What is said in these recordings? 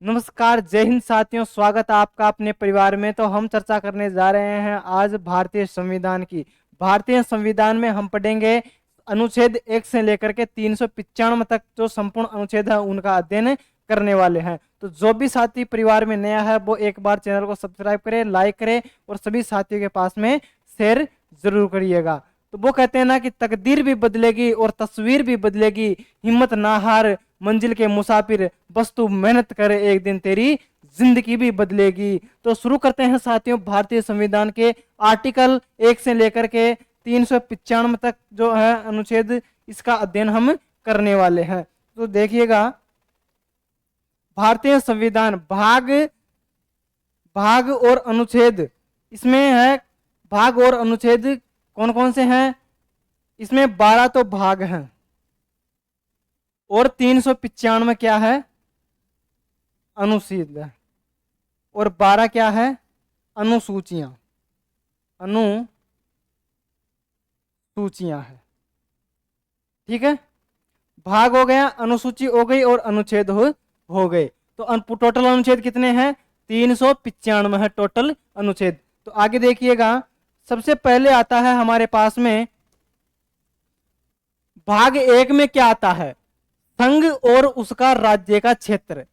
नमस्कार, जय हिंद साथियों। स्वागत है आपका अपने परिवार में। तो हम चर्चा करने जा रहे हैं आज भारतीय संविधान की। भारतीय संविधान में हम पढ़ेंगे अनुच्छेद 1 से लेकर के 395 तक जो संपूर्ण अनुच्छेद है उनका अध्ययन करने वाले हैं। तो जो भी साथी परिवार में नया है वो एक बार चैनल को सब्सक्राइब करे, लाइक करे और सभी साथियों के पास में शेयर जरूर करिएगा। तो वो कहते हैं ना कि तकदीर भी बदलेगी और तस्वीर भी बदलेगी, हिम्मत ना हार मंजिल के मुसाफिर, बस तू मेहनत करे एक दिन तेरी जिंदगी भी बदलेगी। तो शुरू करते हैं साथियों भारतीय संविधान के आर्टिकल 1 से लेकर के 395 तक जो है अनुच्छेद, इसका अध्ययन हम करने वाले हैं। तो देखिएगा, भारतीय संविधान भाग और अनुच्छेद, इसमें है भाग और अनुच्छेद कौन कौन से हैं। इसमें 12 तो भाग हैं और 395 क्या है, अनुच्छेद है, और 12 क्या है, अनुसूचियां है। ठीक है, भाग हो गया, अनुसूची हो गई और अनुच्छेद हो गए। तो टोटल अनुच्छेद कितने हैं, 395 है टोटल अनुच्छेद। तो आगे देखिएगा, सबसे पहले आता है हमारे पास में भाग 1 में क्या आता है, संघ और उसका राज्य का क्षेत्र।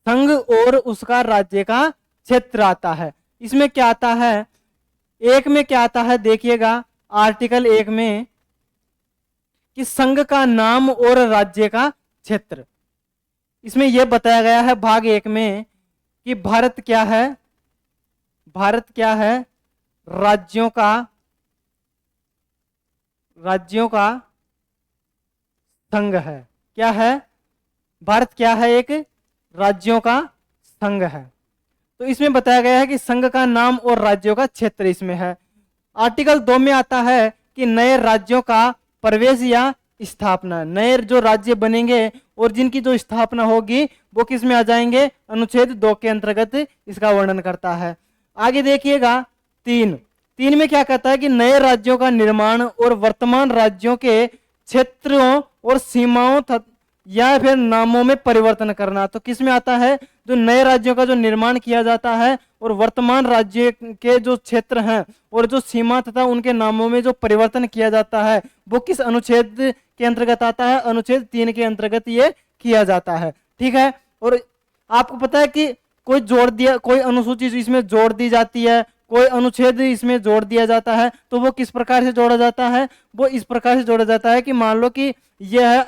संघ और उसका राज्य का क्षेत्र आता है। इसमें क्या आता है, एक में क्या आता है, देखिएगा आर्टिकल 1 में कि संघ का नाम और राज्य का क्षेत्र। इसमें यह बताया गया है भाग 1 में कि भारत क्या है, भारत क्या है, राज्यों का संघ है। क्या है, भारत क्या है, एक राज्यों का संघ है। तो इसमें बताया गया है कि संघ का नाम और राज्यों का क्षेत्र इसमें है। आर्टिकल 2 में आता है कि नए राज्यों का प्रवेश या स्थापना, नए जो राज्य बनेंगे और जिनकी जो स्थापना होगी वो किस में आ जाएंगे, अनुच्छेद 2 के अंतर्गत इसका वर्णन करता है। आगे देखिएगा, 3 में क्या कहता है कि नए राज्यों का निर्माण और वर्तमान राज्यों के क्षेत्रों और सीमाओं या फिर नामों में परिवर्तन करना। तो किस में आता है, जो नए राज्यों का जो निर्माण किया जाता है और वर्तमान राज्य के जो क्षेत्र हैं और जो सीमा तथा उनके नामों में जो परिवर्तन किया जाता है वो किस अनुच्छेद के अंतर्गत आता है, अनुच्छेद 3 के अंतर्गत ये किया जाता है। ठीक है, और आपको पता है कि कोई जोड़ दिया, कोई अनुसूची इसमें जोड़ दी जाती है, कोई अनुच्छेद इसमें जोड़ दिया जाता है, तो वो किस प्रकार से जोड़ा जाता है, वो इस प्रकार से जोड़ा जाता है कि मान लो कि यह है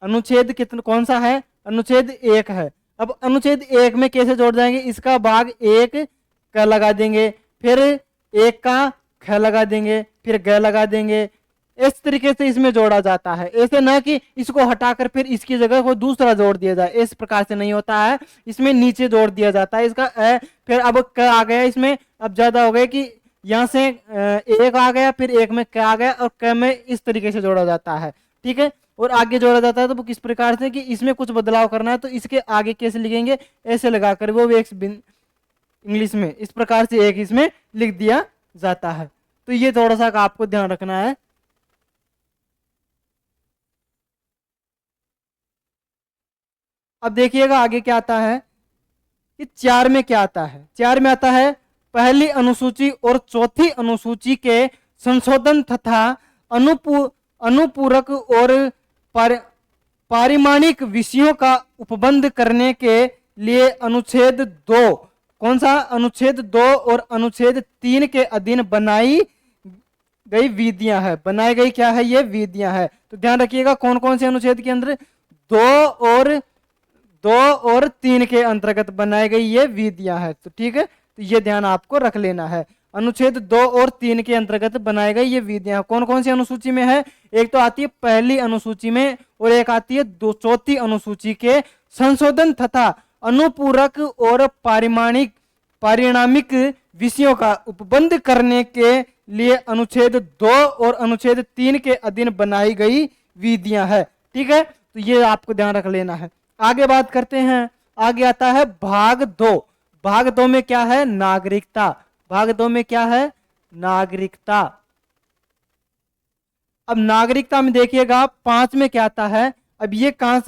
अनुच्छेद कितना, कौन सा है, अनुच्छेद 1 है। अब अनुच्छेद 1 में कैसे जोड़ जाएंगे, इसका भाग 1 क लगा देंगे, फिर 1 का ख लगा देंगे, फिर ग लगा देंगे। इस तरीके से इसमें जोड़ा जाता है। ऐसे ना कि इसको हटाकर फिर इसकी जगह कोई दूसरा जोड़ दिया जाए, इस प्रकार से नहीं होता है। इसमें नीचे जोड़ दिया जाता है इसका फिर अब क आ गया, इसमें अब ज्यादा हो गया कि यहाँ से 1 आ गया, फिर 1 में क आ गया और क में इस तरीके से जोड़ा जाता है। ठीक है, और आगे जोड़ा जाता है तो वो किस प्रकार से कि इसमें कुछ बदलाव करना है तो इसके आगे कैसे लिखेंगे, ऐसे लगाकर वो एक इंग्लिश में इस प्रकार से एक इसमें लिख दिया जाता है। तो ये थोड़ा सा आपको ध्यान रखना है। अब देखिएगा आगे क्या आता है कि 4 में क्या आता है। 4 में आता है पहली अनुसूची और चौथी अनुसूची के संशोधन तथा अनुपूरक और पारिमाणिक विषयों का उपबंध करने के लिए अनुच्छेद 2, कौन सा, अनुच्छेद 2 और अनुच्छेद 3 के अधीन बनाई गई विधियां है। बनाई गई क्या है, ये विधियां है। तो ध्यान रखिएगा कौन कौन से अनुच्छेद के अंदर, 2 और 3 के अंतर्गत बनाई गई ये विधियां है। तो ठीक है, तो ये ध्यान आपको रख लेना है। अनुच्छेद 2 और 3 के अंतर्गत बनाए गए ये विधियां कौन कौन सी अनुसूची में है, एक तो आती है पहली अनुसूची में और एक आती है चौथी अनुसूची के संशोधन तथा अनुपूरक और पारिणामिक विषयों का उपबंध करने के लिए अनुच्छेद 2 और अनुच्छेद 3 के अधीन बनाई गई विधियां है। ठीक है, तो ये आपको ध्यान रख लेना है। आगे बात करते हैं, आगे आता है भाग 2। भाग 2 में क्या है, नागरिकता। भाग 2 में क्या है, नागरिकता। अब नागरिकता में देखिएगा 5 में क्या आता है, अब ये कहां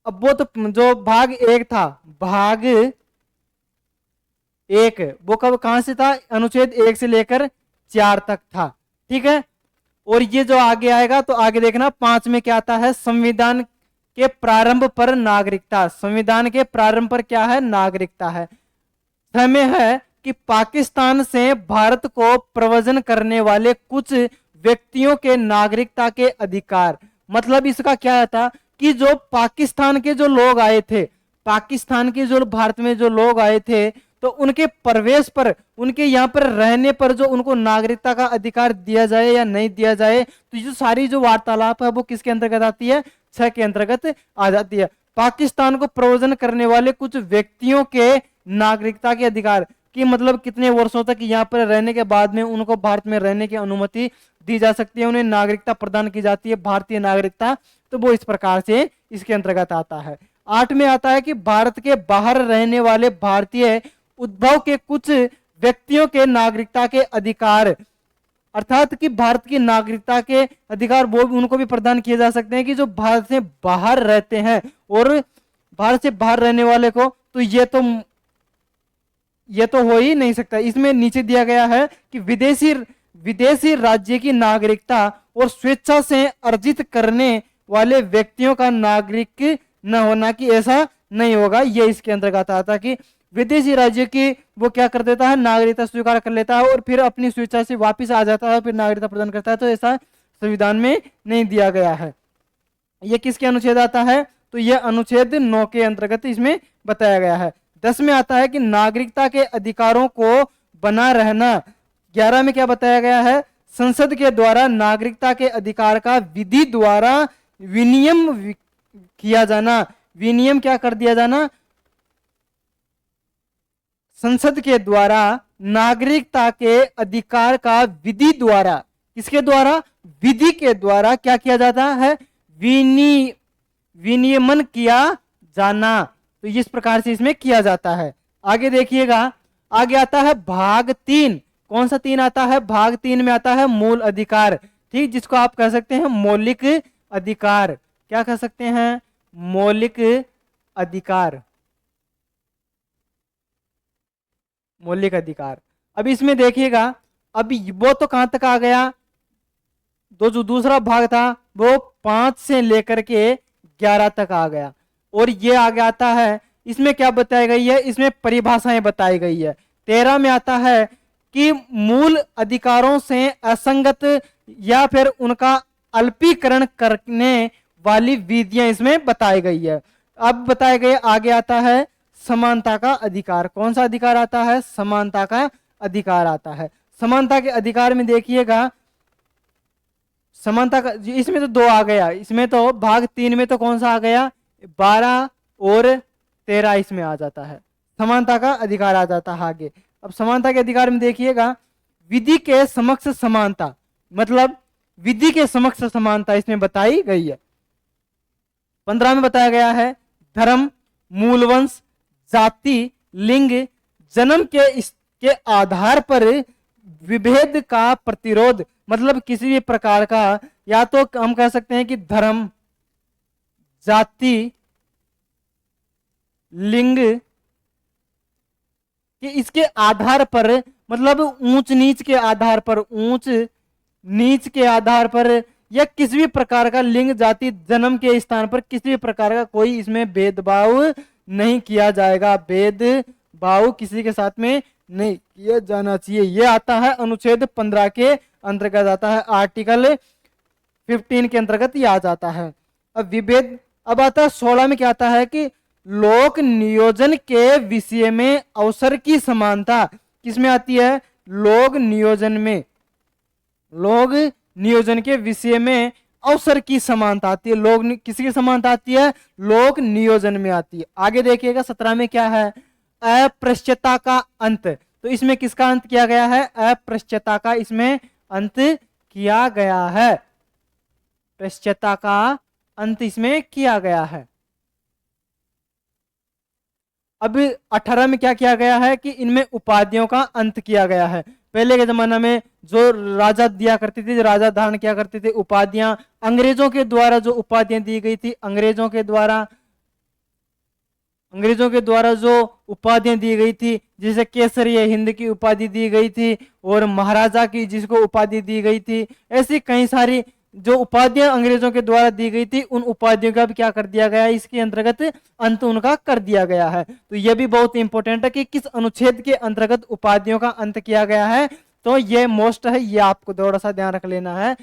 अब वो तो जो भाग एक था, भाग एक, वो कब कहां से था, अनुच्छेद 1 से लेकर 4 तक था, ठीक है। और ये जो आगे आएगा तो आगे देखना 5 में क्या आता है, संविधान के प्रारंभ पर नागरिकता, संविधान के प्रारंभ पर क्या है, नागरिकता है। समय है कि पाकिस्तान से भारत को प्रव्रजन करने वाले कुछ व्यक्तियों के नागरिकता के अधिकार, मतलब इसका क्या था कि जो पाकिस्तान के जो लोग आए थे, पाकिस्तान के जो भारत में जो लोग आए थे, तो उनके प्रवेश पर, उनके यहाँ पर रहने पर जो उनको नागरिकता का अधिकार दिया जाए या नहीं दिया जाए, तो ये सारी जो वार्तालाप है वो किसके अंतर्गत आती है, 6 के अंतर्गत आ जाती है। पाकिस्तान को प्रव्रजन करने वाले कुछ व्यक्तियों के नागरिकता के अधिकार कि मतलब कितने वर्षों तक यहाँ पर रहने के बाद में उनको भारत में रहने की अनुमति दी जा सकती है, उन्हें नागरिकता प्रदान की जाती है, भारतीय नागरिकता, तो वो इस प्रकार से इसके अंतर्गत आता है। 8 में आता है कि भारत के बाहर रहने वाले भारतीय उद्भव के कुछ व्यक्तियों के नागरिकता के अधिकार, अर्थात कि भारत की नागरिकता के अधिकार वो उनको भी प्रदान किए जा सकते हैं कि जो भारत से बाहर रहते हैं, और भारत से बाहर रहने वाले को तो ये तो हो ही नहीं सकता। इसमें नीचे दिया गया है कि विदेशी राज्य की नागरिकता और स्वेच्छा से अर्जित करने वाले व्यक्तियों का नागरिक न होना, कि ऐसा नहीं होगा। ये इसके अंतर्गत आता कि विदेशी राज्य की वो क्या कर देता है, नागरिकता स्वीकार कर लेता है और फिर अपनी स्वेच्छा से वापस आ जाता है, फिर नागरिकता प्रदान करता है, तो ऐसा संविधान में नहीं दिया गया है। ये किसके अनुच्छेद आता है, तो ये अनुच्छेद 9 के अंतर्गत इसमें बताया गया है। 10 में आता है कि नागरिकता के अधिकारों को बना रहना। 11 में क्या बताया गया है, संसद के द्वारा नागरिकता के अधिकार का विधि द्वारा विनियम किया जाना। विनियम क्या कर दिया जाना, संसद के द्वारा नागरिकता के अधिकार का विधि द्वारा, किसके द्वारा, विधि के द्वारा क्या किया जाता है, विनियमन किया जाना। तो इस प्रकार से इसमें किया जाता है। आगे देखिएगा, आगे आता है भाग 3। कौन सा 3 आता है, भाग 3 में आता है मूल अधिकार, ठीक, जिसको आप कह सकते हैं मौलिक अधिकार। क्या कह सकते हैं, मौलिक अधिकार, मौलिक अधिकार। अब इसमें देखिएगा, अभी वो तो कहां तक आ गया, जो दूसरा भाग था वो 5 से लेकर के 11 तक आ गया, और ये आगे आता है, इसमें क्या बताई गई है, इसमें परिभाषाएं बताई गई है। 13 में आता है कि मूल अधिकारों से असंगत या फिर उनका अल्पीकरण करने वाली विधियां इसमें बताई गई है। अब बताए गए, आगे आता है समानता का अधिकार। कौन सा अधिकार आता है, समानता का अधिकार आता है। समानता के अधिकार में देखिएगा, समानता का, इसमें तो 2 आ गया, इसमें तो भाग 3 में तो कौन सा आ गया, 12 और 13 इसमें आ जाता है, समानता का अधिकार आ जाता है आगे। अब समानता के अधिकार में देखिएगा, विधि के समक्ष समानता, मतलब विधि के समक्ष समानता इसमें बताई गई है। 15 में बताया गया है धर्म, मूलवंश, जाति, लिंग, जन्म के आधार पर विभेद का प्रतिरोध, मतलब किसी भी प्रकार का, या तो हम कह सकते हैं कि धर्म, जाति, लिंग कि इसके आधार पर, मतलब ऊंच नीच के आधार पर, ऊंच नीच के आधार पर, या किसी भी प्रकार का लिंग, जाति, जन्म के स्थान पर किसी भी प्रकार का कोई इसमें भेदभाव नहीं किया जाएगा। भेदभाव किसी के साथ में नहीं किया जाना चाहिए। यह आता है अनुच्छेद 15 के अंतर्गत आता है, आर्टिकल 15 के अंतर्गत यह आ जाता है। अब विभेद, अब आता है 16 में क्या आता है कि लोक नियोजन के विषय में अवसर की समानता। किसमें आती है, लोक नियोजन में, लोक नियोजन के विषय में अवसर की समानता आती है। लोक किसी की समानता आती है, लोक नियोजन में आती है। आगे देखिएगा 17 में क्या है, अस्पृश्यता का अंत। तो इसमें किसका अंत किया गया है, अस्पृश्यता का इसमें अंत किया गया है, अस्पृश्यता का अंत इसमें किया गया है। अब 18 में क्या किया गया है कि इनमें उपाधियों का अंत किया गया है। पहले के जमाना में जो राजा दिया करते थे, जो राजा धारण किया करते थे उपाधियां, अंग्रेजों के द्वारा जो उपाधियां दी गई थी, अंग्रेजों के द्वारा अंग्रेजों के द्वारा जो उपाधियां दी गई थी, जैसे केसरी हिंद की उपाधि दी गई थी और महाराजा की जिसको उपाधि दी गई थी, ऐसी कई सारी जो उपाधियां अंग्रेजों के द्वारा दी गई थी उन उपाधियों का भी क्या कर दिया गया है, इसके अंतर्गत अंत उनका कर दिया गया है। तो यह भी बहुत इंपॉर्टेंट है कि किस अनुच्छेद के अंतर्गत उपाधियों का अंत किया गया है। तो ये मोस्ट है, ये आपको थोड़ा सा ध्यान रख लेना है।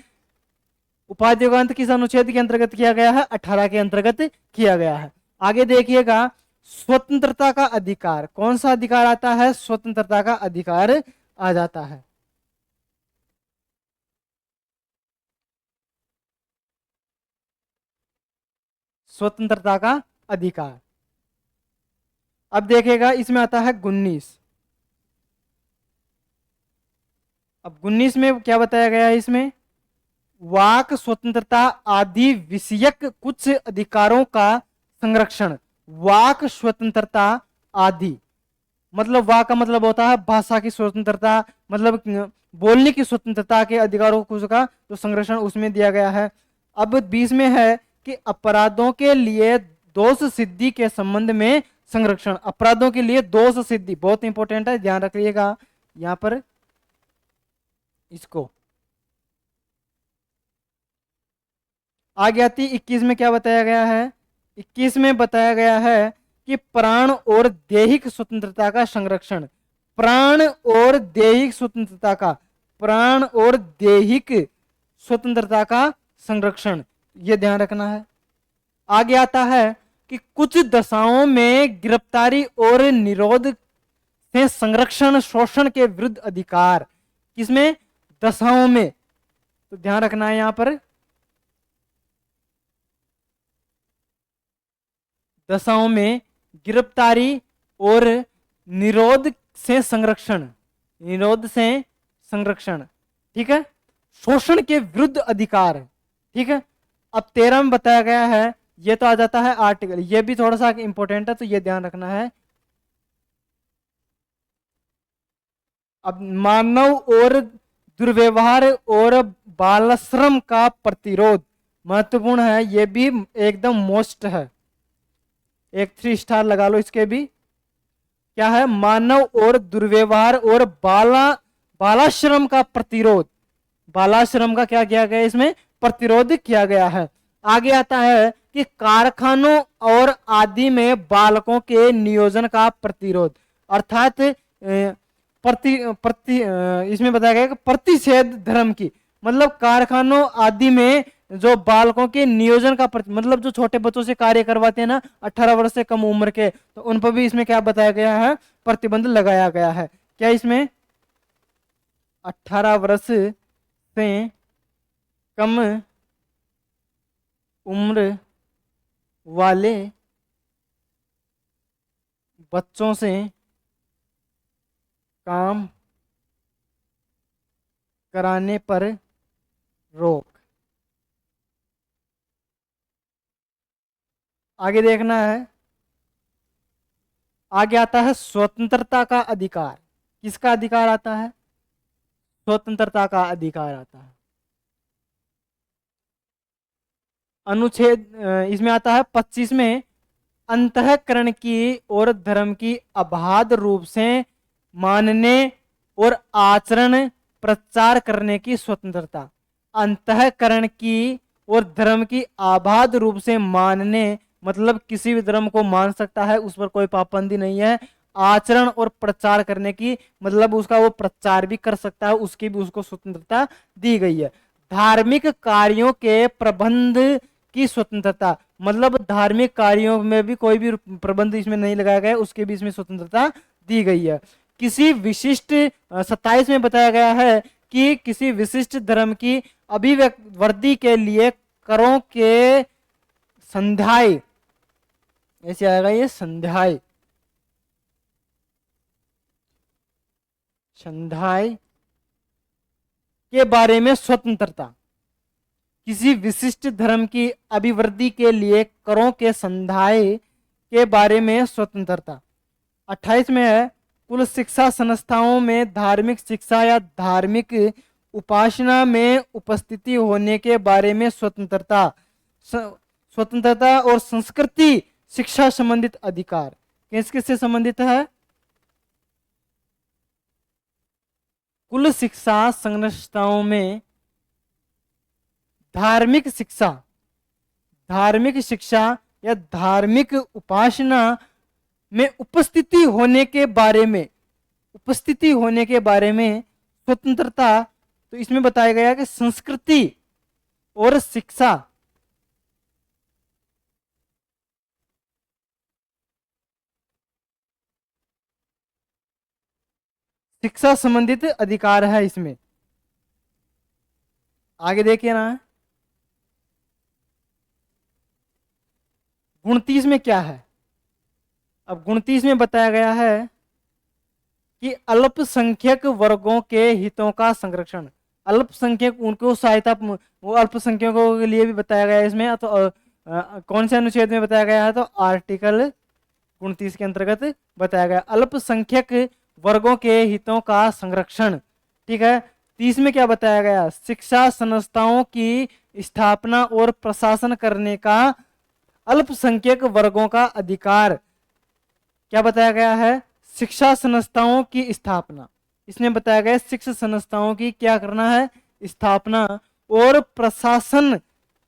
उपाधियों का अंत किस अनुच्छेद के अंतर्गत किया गया है? 18 के अंतर्गत किया गया है। आगे देखिएगा, स्वतंत्रता का अधिकार, कौन सा अधिकार आता है? स्वतंत्रता का अधिकार आ जाता है। स्वतंत्रता का अधिकार। अब देखिएगा, इसमें आता है 19। अब 19 में क्या बताया गया है? इसमें वाक स्वतंत्रता आदि विषयक कुछ अधिकारों का संरक्षण। वाक स्वतंत्रता आदि, मतलब वाक का मतलब होता है भाषा की स्वतंत्रता, मतलब बोलने की स्वतंत्रता के अधिकारों को का जो संरक्षण उसमें दिया गया है। अब 20 में है कि अपराधों के लिए दोष सिद्धि के संबंध में संरक्षण। अपराधों के लिए दोष सिद्धि बहुत इंपॉर्टेंट है, ध्यान रखिएगा यहां पर इसको। आगे आती 21 में क्या बताया गया है? 21 में बताया गया है कि प्राण और दैहिक स्वतंत्रता का संरक्षण। प्राण और दैहिक स्वतंत्रता का, प्राण और दैहिक स्वतंत्रता का संरक्षण, यह ध्यान रखना है। आगे आता है कि कुछ दशाओं में गिरफ्तारी और निरोध से संरक्षण, शोषण के विरुद्ध अधिकार। किसमें? दशाओं में। तो ध्यान रखना है यहां पर, दशाओं में गिरफ्तारी और निरोध से संरक्षण, निरोध से संरक्षण, ठीक है। शोषण के विरुद्ध अधिकार, ठीक है। अब 13 में बताया गया है, ये तो आ जाता है आर्टिकल, ये भी थोड़ा सा इंपॉर्टेंट है तो ये ध्यान रखना है। अब मानव और दुर्व्यवहार और बालश्रम का प्रतिरोध महत्वपूर्ण है, ये भी एकदम मोस्ट है, एक 3 स्टार लगा लो इसके भी। क्या है? मानव और दुर्व्यवहार और बालाश्रम का प्रतिरोध। बालाश्रम का क्या किया गया? इसमें प्रतिरोध किया गया है। आगे आता है कि कारखानों और आदि में बालकों के नियोजन का प्रतिरोध, अर्थात इसमें बताया गया कि प्रतिषेध धर्म की, मतलब कारखानों आदि में जो बालकों के नियोजन का मतलब जो छोटे बच्चों से कार्य करवाते हैं ना 18 वर्ष से कम उम्र के, तो उन पर भी इसमें क्या बताया गया है? प्रतिबंध लगाया गया है। क्या इसमें? 18 वर्ष से कम उम्र वाले बच्चों से काम कराने पर रोक। आगे देखना है, आगे आता है स्वतंत्रता का अधिकार। किसका अधिकार आता है? स्वतंत्रता का अधिकार आता है। अनुच्छेद इसमें आता है 25 में, अंतःकरण की और धर्म की अबाध रूप से मानने और आचरण प्रचार करने की स्वतंत्रता। अंतःकरण की और धर्म की अबाध रूप से मानने, मतलब किसी भी धर्म को मान सकता है, उस पर कोई पाबंदी नहीं है। आचरण और प्रचार करने की, मतलब उसका वो प्रचार भी कर सकता है, उसकी भी उसको स्वतंत्रता दी गई है। धार्मिक कार्यों के प्रबंध की स्वतंत्रता, मतलब धार्मिक कार्यों में भी कोई भी प्रबंध इसमें नहीं लगाया गया, उसके भी इसमें स्वतंत्रता दी गई है। किसी विशिष्ट 27 में बताया गया है कि किसी विशिष्ट धर्म की अभिवृद्धि के लिए करों के संध्याय, ऐसे आएगा ये संध्याय, संध्याय के बारे में स्वतंत्रता। किसी विशिष्ट धर्म की अभिवृद्धि के लिए करों के संध्याय के बारे में स्वतंत्रता। 28 में है, कुल शिक्षा संस्थाओं में धार्मिक शिक्षा या धार्मिक उपासना में उपस्थिति होने के बारे में स्वतंत्रता। स्वतंत्रता और संस्कृति शिक्षा संबंधित अधिकार किस किस से संबंधित है? कुल शिक्षा संरचनाओं में धार्मिक शिक्षा या धार्मिक उपासना में उपस्थिति होने के बारे में स्वतंत्रता। तो इसमें बताया गया कि संस्कृति और शिक्षा संबंधित अधिकार है इसमें। आगे देखिए ना, 29 में क्या है? अब 29 में बताया गया है कि अल्पसंख्यक वर्गों के हितों का संरक्षण। अल्पसंख्यक उनको सहायता, वो अल्पसंख्यकों के लिए भी बताया गया है इसमें। तो कौन से अनुच्छेद में बताया गया है? तो आर्टिकल 29 के अंतर्गत बताया गया अल्पसंख्यक वर्गों के हितों का संरक्षण। ठीक है। 30 में क्या बताया गया? शिक्षा संस्थाओं की स्थापना और प्रशासन करने का अल्पसंख्यक वर्गों का अधिकार। क्या बताया गया है? शिक्षा संस्थाओं की स्थापना। इसमें बताया गया शिक्षा संस्थाओं की क्या करना है? स्थापना और प्रशासन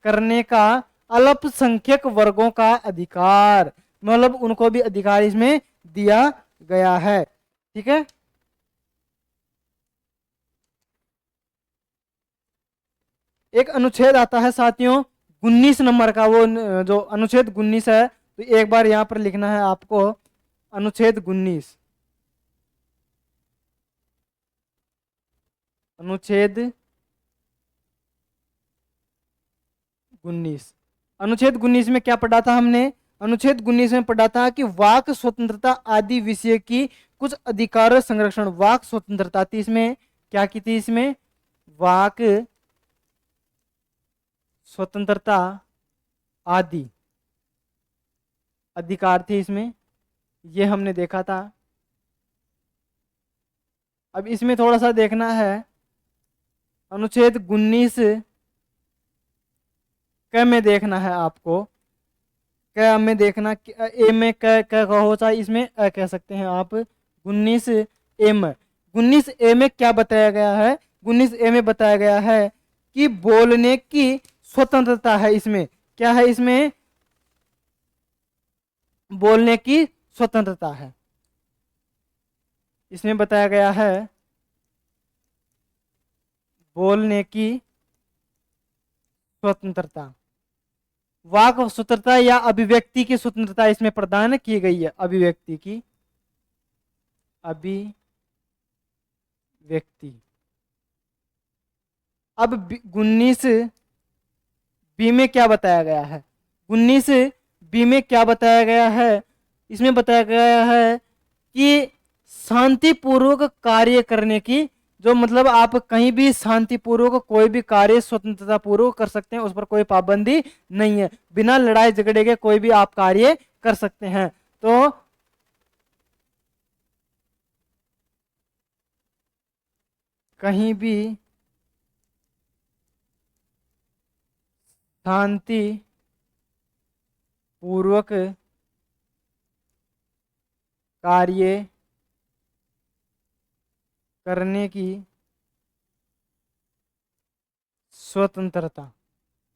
करने का अल्पसंख्यक वर्गों का अधिकार, मतलब उनको भी अधिकार इसमें दिया गया है। ठीक है। एक अनुच्छेद आता है साथियों 19 नंबर का, वो जो अनुच्छेद 19 है, तो एक बार यहां पर लिखना है आपको अनुच्छेद 19। अनुच्छेद 19। अनुच्छेद 19 में क्या पढ़ा था हमने? अनुच्छेद 19 में पढ़ा था कि वाक स्वतंत्रता आदि विषय की कुछ अधिकार संरक्षण। वाक स्वतंत्रता थी इसमें, क्या की थी इसमें? वाक स्वतंत्रता आदि अधिकार थे इसमें, ये हमने देखा था। अब इसमें थोड़ा सा देखना है, अनुच्छेद 19 क में देखना है आपको। क में देखना, ए में क हो, चाहे इसमें अ कह सकते हैं आप। 19 ए में, 19 ए में क्या बताया गया है? 19 ए में बताया गया है कि बोलने की स्वतंत्रता है। इसमें क्या है? इसमें बोलने की स्वतंत्रता है। इसमें बताया गया है बोलने की स्वतंत्रता, वाक स्वतंत्रता या अभिव्यक्ति की स्वतंत्रता इसमें प्रदान की गई है। अभिव्यक्ति की, अभिव्यक्ति। अब 19 बी में क्या बताया गया है? 19 बी में क्या बताया गया है? इसमें बताया गया है कि शांतिपूर्वक कार्य करने की, जो मतलब आप कहीं भी शांतिपूर्वक कोई भी कार्य स्वतंत्रता पूर्वक कर सकते हैं, उस पर कोई पाबंदी नहीं है। बिना लड़ाई झगड़े के कोई भी आप कार्य कर सकते हैं। तो कहीं भी शांति पूर्वक कार्य करने की स्वतंत्रता।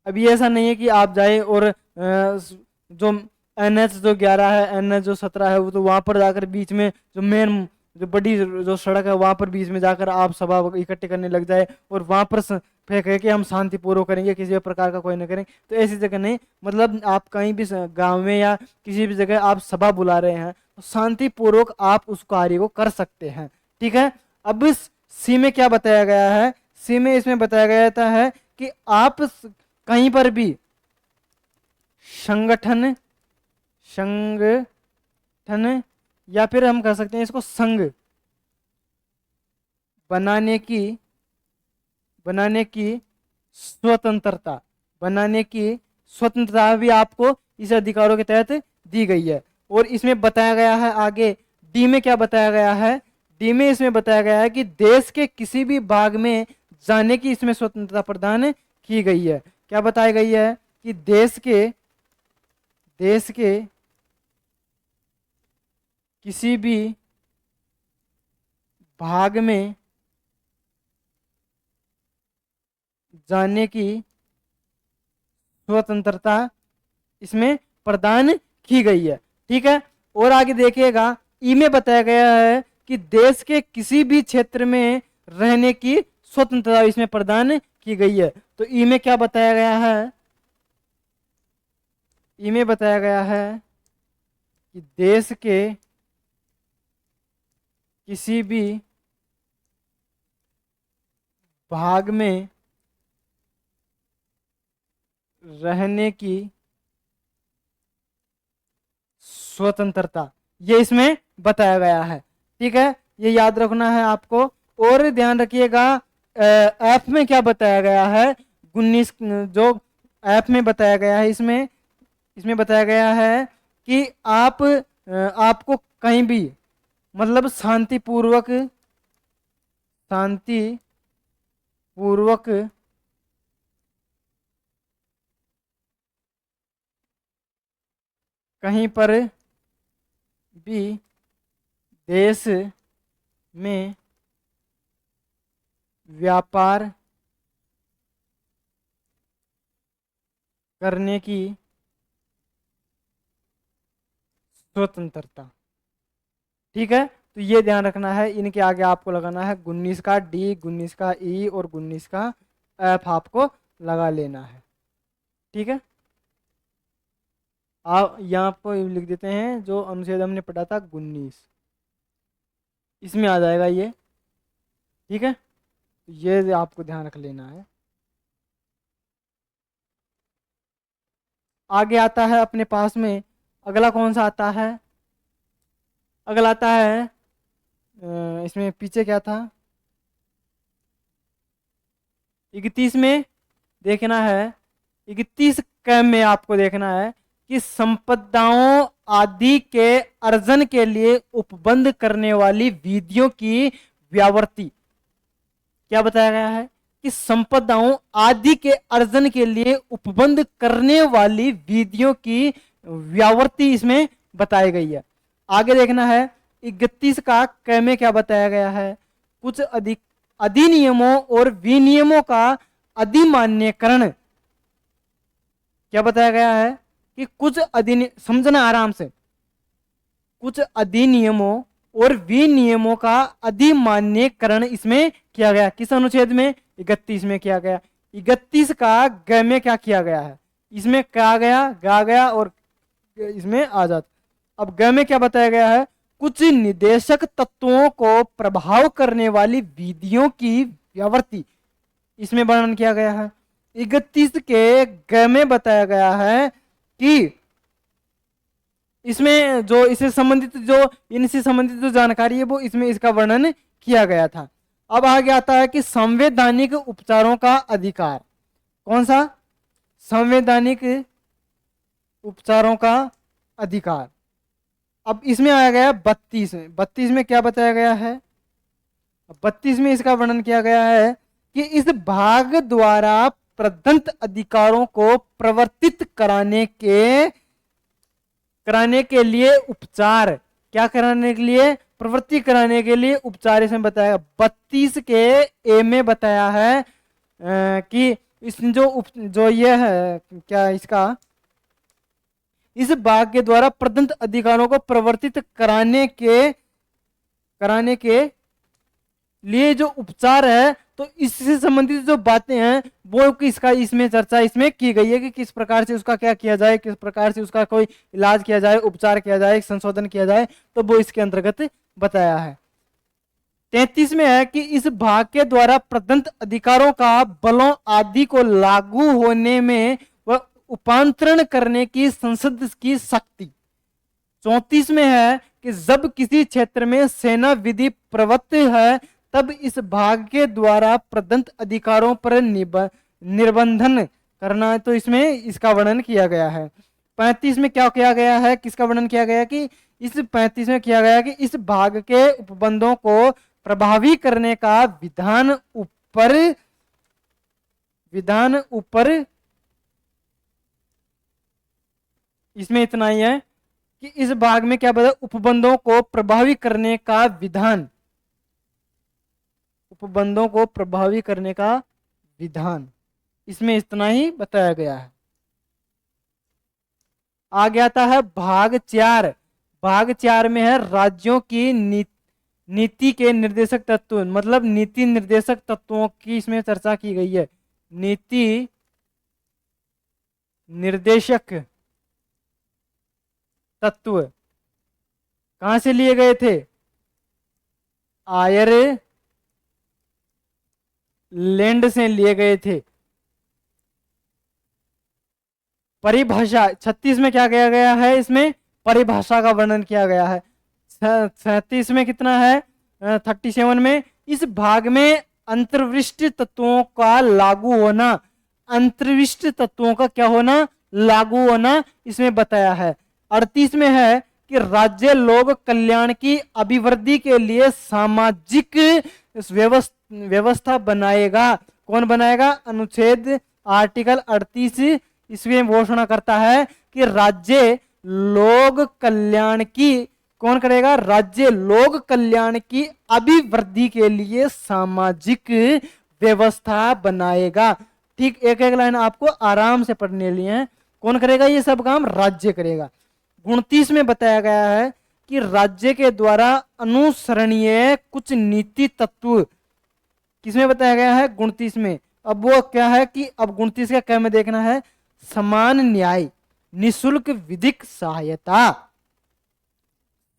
अब ये ऐसा नहीं है कि आप जाए और जो NH जो 11 है, NH जो 17 है, वो तो वहां पर जाकर बीच में जो मेन जो बड़ी जो सड़क है वहां पर बीच में जाकर आप सभा इकट्ठे करने लग जाए और वहां पर फिर कहे कि हम शांतिपूर्वक करेंगे, किसी भी प्रकार का कोई न करेंगे। तो ऐसी जगह नहीं, मतलब आप कहीं भी गांव में या किसी भी जगह आप सभा बुला रहे हैं तो शांतिपूर्वक आप उस कार्य को कर सकते हैं। ठीक है। अब इस सी में क्या बताया गया है? सी में इसमें बताया गया है कि आप कहीं पर भी संगठन या फिर हम कह सकते हैं इसको संघ बनाने की स्वतंत्रता भी आपको इस अधिकारों के तहत दी गई है। और इसमें बताया गया है आगे डी में क्या बताया गया है? डी में इसमें बताया गया है कि देश के किसी भी भाग में जाने की इसमें स्वतंत्रता प्रदान की गई है। क्या बताई गई है? कि देश के किसी भी भाग में जाने की स्वतंत्रता इसमें प्रदान की गई है। ठीक है, और आगे देखिएगा, ई में बताया गया है कि देश के किसी भी क्षेत्र में रहने की स्वतंत्रता इसमें प्रदान की गई है। तो ई में क्या बताया गया है? ई में बताया गया है कि देश के किसी भी भाग में रहने की स्वतंत्रता, ये इसमें बताया गया है। ठीक है, ये याद रखना है आपको। और ध्यान रखिएगा, एफ में क्या बताया गया है? 19 जो एफ में बताया गया है, इसमें इसमें बताया गया है कि आपको कहीं भी, मतलब शांति पूर्वक कहीं पर भी देश में व्यापार करने की स्वतंत्रता। ठीक है, तो ये ध्यान रखना है। इनके आगे आपको लगाना है 19 का डी, 19 का ई और 19 का एफ आपको लगा लेना है। ठीक है, आप यहाँ पर लिख देते हैं जो अनुच्छेद हमने पढ़ा था 19, इसमें आ जाएगा ये। ठीक है, ये आपको ध्यान रख लेना है। आगे आता है अपने पास में, अगला कौन सा आता है? अगला आता है, इसमें पीछे क्या था, 31 में देखना है। 31 क में आपको देखना है कि संपदाओं आदि के अर्जन के लिए उपबंध करने वाली विधियों की व्यावृत्ति। क्या बताया गया है? कि संपदाओं आदि के अर्जन के लिए उपबंध करने वाली विधियों की व्यावृत्ति इसमें बताई गई है। आगे देखना है 31 का क में क्या बताया गया है? कुछ अधिनियमों और विनियमों का अधिमान्यकरण। क्या बताया गया है? कि कुछ समझना आराम से, कुछ अधिनियमों और विनियमों का अधिमान्यकरण इसमें किया गया। किस अनुच्छेद में? 31 में किया गया। 31 का ग में क्या किया गया है? इसमें क्या गया, गा गया और इसमें आ जाता। अब ग में क्या बताया गया है? कुछ निदेशक तत्वों को प्रभाव करने वाली विधियों की व्यावृत्ति, इसमें वर्णन किया गया है। 31 के ग में बताया गया है कि इसमें जो इससे संबंधित जो इनसे संबंधित जो जानकारी है वो इसमें इसका वर्णन किया गया था। अब आगे आता है कि संवैधानिक उपचारों का अधिकार। कौन सा? संवैधानिक उपचारों का अधिकार। अब इसमें आया गया 32 में। 32 में क्या बताया गया है? 32 में इसका वर्णन किया गया है कि इस भाग द्वारा प्रदत्त अधिकारों को प्रवर्तित कराने के लिए उपचार, क्या कराने के लिए? प्रवृत्ति कराने के लिए उपचार इसमें बताया। 32 के ए में बताया है कि इस जो ये है क्या इसका, इस भाग के द्वारा प्रदत्त अधिकारों को प्रवर्तित कराने के लिए जो उपचार है, तो इससे संबंधित जो बातें हैं वो किसका इसमें चर्चा इसमें की गई है कि किस प्रकार से उसका क्या किया जाए, किस प्रकार से उसका कोई इलाज किया जाए, उपचार किया जाए, संशोधन किया जाए, तो वो इसके अंतर्गत बताया है। 33 में है कि इस भाग के द्वारा प्रदत्त अधिकारों का बलों आदि को लागू होने में व उपांतरण करने की संसद की शक्ति। 34 में है कि जब किसी क्षेत्र में सेना विधि प्रवृत्त है तब इस भाग के द्वारा प्रदत्त अधिकारों पर निर्बंधन करना है, तो इसमें इसका वर्णन किया गया है। 35 में क्या किया गया है, किसका वर्णन किया गया कि इस 35 में किया गया कि इस भाग के उपबंधों को प्रभावी करने का विधान ऊपर इसमें इतना ही है कि इस भाग में क्या बताया, उपबंधों को प्रभावी करने का विधान, उपबंधों को प्रभावी करने का विधान, इसमें इतना ही बताया गया है। आगे आता है भाग 4। भाग 4 में है राज्यों की नीति के निर्देशक तत्व, मतलब नीति निर्देशक तत्वों की इसमें चर्चा की गई है। नीति निर्देशक तत्व कहां से लिए गए थे, आयरलैंड से लिए गए थे। परिभाषा 36 में क्या किया गया है, इसमें परिभाषा का वर्णन किया गया है। 37 में कितना है, 37 में इस भाग में अंतर्विष्ट तत्वों का लागू होना, अंतर्विष्ट तत्वों का क्या होना, लागू होना, इसमें बताया है। 38 में है कि राज्य लोग कल्याण की अभिवृद्धि के लिए सामाजिक व्यवस्था बनाएगा। कौन बनाएगा, अनुच्छेद आर्टिकल 38 इसमें घोषणा करता है कि राज्य लोग कल्याण की, कौन करेगा, राज्य लोग कल्याण की अभिवृद्धि के लिए सामाजिक व्यवस्था बनाएगा। ठीक, एक एक लाइन आपको आराम से पढ़ने लिए हैं। कौन करेगा ये सब काम, राज्य करेगा। 29 में बताया गया है कि राज्य के द्वारा अनुसरणीय कुछ नीति तत्व, किसमें बताया गया है, 29 में। अब वो क्या है कि अब 29 का क्या में देखना है, समान न्याय, निशुल्क विधिक सहायता।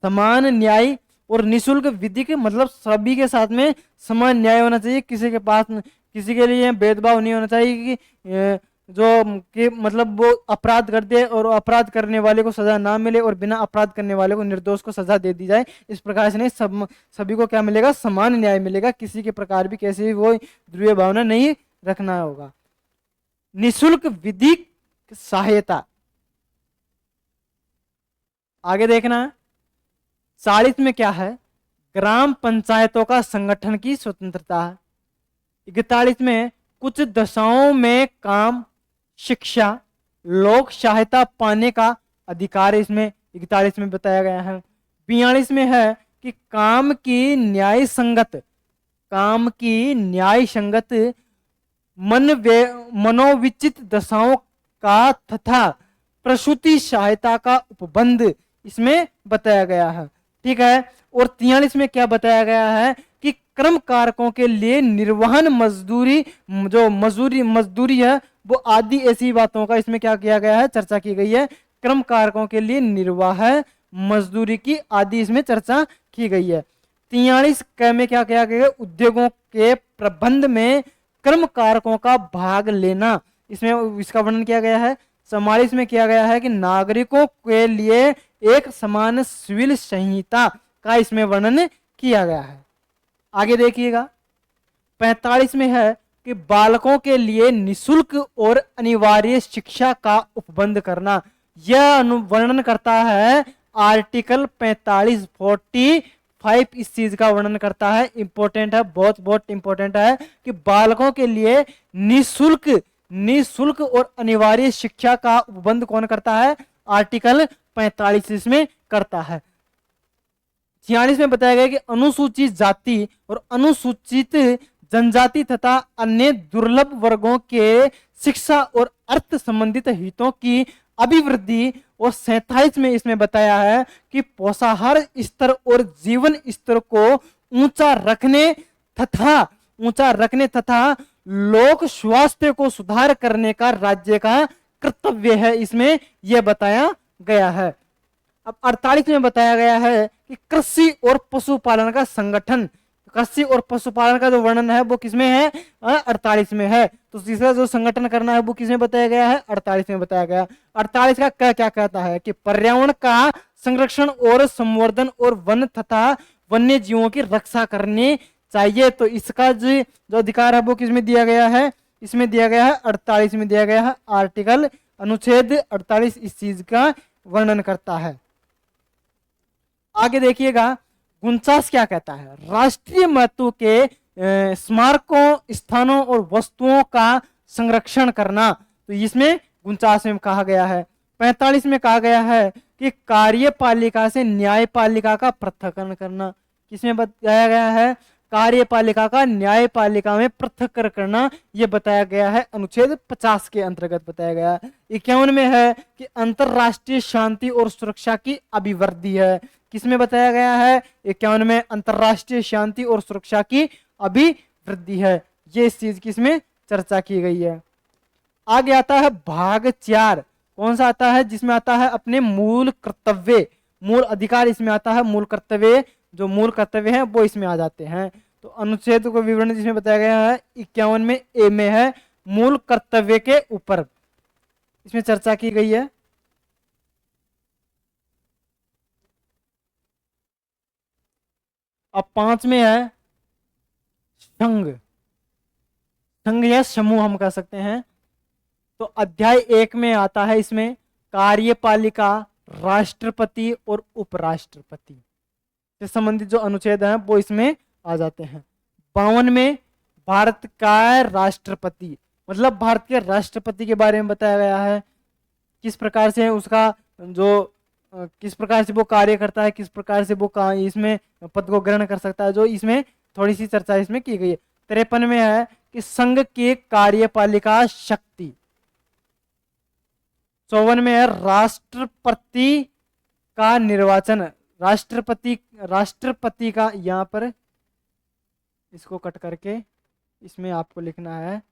समान न्याय और निशुल्क विधिक मतलब सभी के साथ में समान न्याय होना चाहिए, किसी के पास किसी के लिए भेदभाव नहीं होना चाहिए कि जो कि मतलब वो अपराध कर दे और अपराध करने वाले को सजा ना मिले और बिना अपराध करने वाले को, निर्दोष को सजा दे दी जाए। इस प्रकार से नहीं, सभी को क्या मिलेगा, समान न्याय मिलेगा, किसी के प्रकार भी कैसे भी वो ध्रुवीय भावना नहीं रखना होगा। निशुल्क विधिक सहायता, आगे देखना। 40 में क्या है, ग्राम पंचायतों का संगठन की स्वतंत्रता है। 41 में कुछ दशाओं में काम, शिक्षा, लोक सहायता पाने का अधिकार इसमें 41 में बताया गया है। 42 में है कि काम की न्याय संगत मनोविचित दशाओं का तथा प्रसूति सहायता का उपबंध इसमें बताया गया है। ठीक है, और 43 में क्या बताया गया है कि कर्म कारकों के लिए निर्वहन मजदूरी, जो मजदूरी है वो आदि ऐसी बातों का इसमें क्या किया गया है, चर्चा की गई है। कर्म कारकों के लिए निर्वाह मजदूरी की आदि इसमें चर्चा की गई है। 43 में क्या किया गया है, उद्योगों के प्रबंध में कर्म कारकों का भाग लेना, इसमें इसका वर्णन किया गया है। 44 में किया गया है कि नागरिकों के लिए एक समान सिविल संहिता का इसमें वर्णन किया गया है। आगे देखिएगा, 45 में है कि बालकों के लिए निशुल्क और अनिवार्य शिक्षा का उपबंध करना। यह वर्णन करता है आर्टिकल 45 इस चीज का वर्णन करता है। इंपॉर्टेंट है, बहुत बहुत इंपॉर्टेंट है कि बालकों के लिए निशुल्क और अनिवार्य शिक्षा का उपबंध कौन करता है, आर्टिकल 45 इसमें करता है। 46 में बताया गया कि अनुसूचित जाति और अनुसूचित जनजाति तथा अन्य दुर्लभ वर्गों के शिक्षा और अर्थ संबंधित हितों की अभिवृद्धि, और 47 में इसमें बताया है कि पोषाहार स्तर और जीवन स्तर को ऊंचा रखने तथा लोक स्वास्थ्य को सुधार करने का राज्य का कर्तव्य है, इसमें यह बताया गया है। अब 48 में बताया गया है कि कृषि और पशुपालन का संगठन, कृषि और पशुपालन का जो वर्णन है वो किसमें है, 48 में है। तो तीसरा जो संगठन करना है वो किसमें बताया गया है, 48 में बताया गया। 48 का क्या कहता है कि पर्यावरण का संरक्षण और संवर्धन और वन तथा वन्य जीवों की रक्षा करनी चाहिए। तो इसका जो अधिकार है वो किसमें दिया गया है, इसमें दिया गया है 48 में दिया गया है। आर्टिकल अनुच्छेद 48 इस चीज का वर्णन करता है। आगे देखिएगा, 49 क्या कहता है, राष्ट्रीय महत्व के स्मारकों, स्थानों और वस्तुओं का संरक्षण करना। तो इसमें 49 में कहा गया है। 45 में कहा गया है कि कार्यपालिका से न्यायपालिका का पृथक्करण करना। किसमें बताया गया है? कार्यपालिका का न्यायपालिका में पृथक्करण करना, यह बताया गया है अनुच्छेद 50 के अंतर्गत बताया गया। 51 में है कि अंतरराष्ट्रीय शांति और सुरक्षा की अभिवृद्धि है। किसमें बताया गया है? 51 में अंतरराष्ट्रीय शांति और सुरक्षा की अभिवृद्धि है। ये इस चीज की इसमें चर्चा की गई है। आगे आता है भाग 4। कौन सा आता है? जिसमें आता है अपने मूल कर्तव्य, मूल अधिकार इसमें आता है। मूल कर्तव्य, जो मूल कर्तव्य हैं वो इसमें आ जाते हैं। तो अनुच्छेद को विवरण जिसमें बताया गया है 51 में ए में है मूल कर्तव्य के ऊपर, इसमें चर्चा की गई है। अब 5 में है संघ। संघ या समूह हम कह सकते हैं। तो अध्याय 1 में आता है इसमें कार्यपालिका, राष्ट्रपति और उपराष्ट्रपति से संबंधित जो अनुच्छेद हैं वो इसमें आ जाते हैं। 52 में भारत का राष्ट्रपति, मतलब भारत के राष्ट्रपति के बारे में बताया गया है। किस प्रकार से उसका जो किस प्रकार से वो कार्य करता है, किस प्रकार से वो इसमें पद को ग्रहण कर सकता है, जो इसमें थोड़ी सी चर्चा इसमें की गई है। 53 में है कि संघ की कार्यपालिका शक्ति। 54 में है राष्ट्रपति का निर्वाचन। राष्ट्रपति का, यहां पर इसको कट करके इसमें आपको लिखना है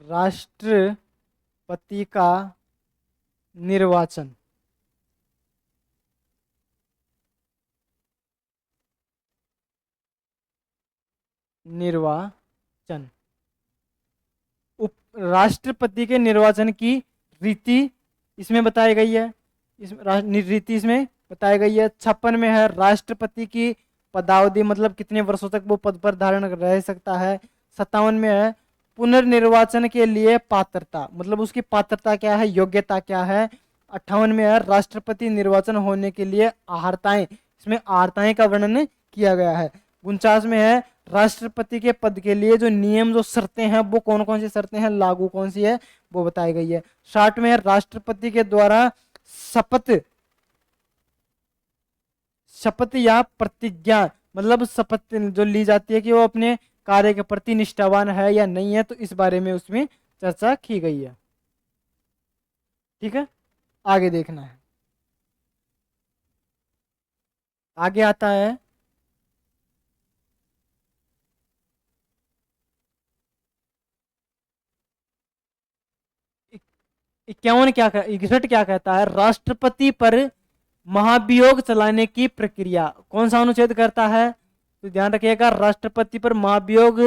राष्ट्रपति का निर्वाचन। राष्ट्रपति के निर्वाचन की रीति इसमें बताई गई है। रीति इसमें बताई गई है। 56 में है राष्ट्रपति की पदावधि, मतलब कितने वर्षों तक वो पद पर धारण रह सकता है। 57 में है पुनर्निर्वाचन के लिए पात्रता, मतलब उसकी पात्रता क्या है, योग्यता क्या है। 58 में है राष्ट्रपति निर्वाचन होने के लिए आहारताएं, इसमें आहारताएं का वर्णन किया गया है। 49 में है राष्ट्रपति के पद के लिए जो नियम, जो शर्तें हैं वो कौन कौन सी शर्तें हैं, लागू कौन सी है, वो बताई गई है। 60 में है राष्ट्रपति के द्वारा शपथ या प्रतिज्ञा, मतलब शपथ जो ली जाती है कि वो अपने कार्य के प्रति निष्ठावान है या नहीं है, तो इस बारे में उसमें चर्चा की गई है। ठीक है, आगे देखना है। आगे आता है 51 क्या 61 क्या कहता है? राष्ट्रपति पर महाभियोग चलाने की प्रक्रिया। कौन सा अनुच्छेद करता है? तो ध्यान रखिएगा, राष्ट्रपति पर महाभियोग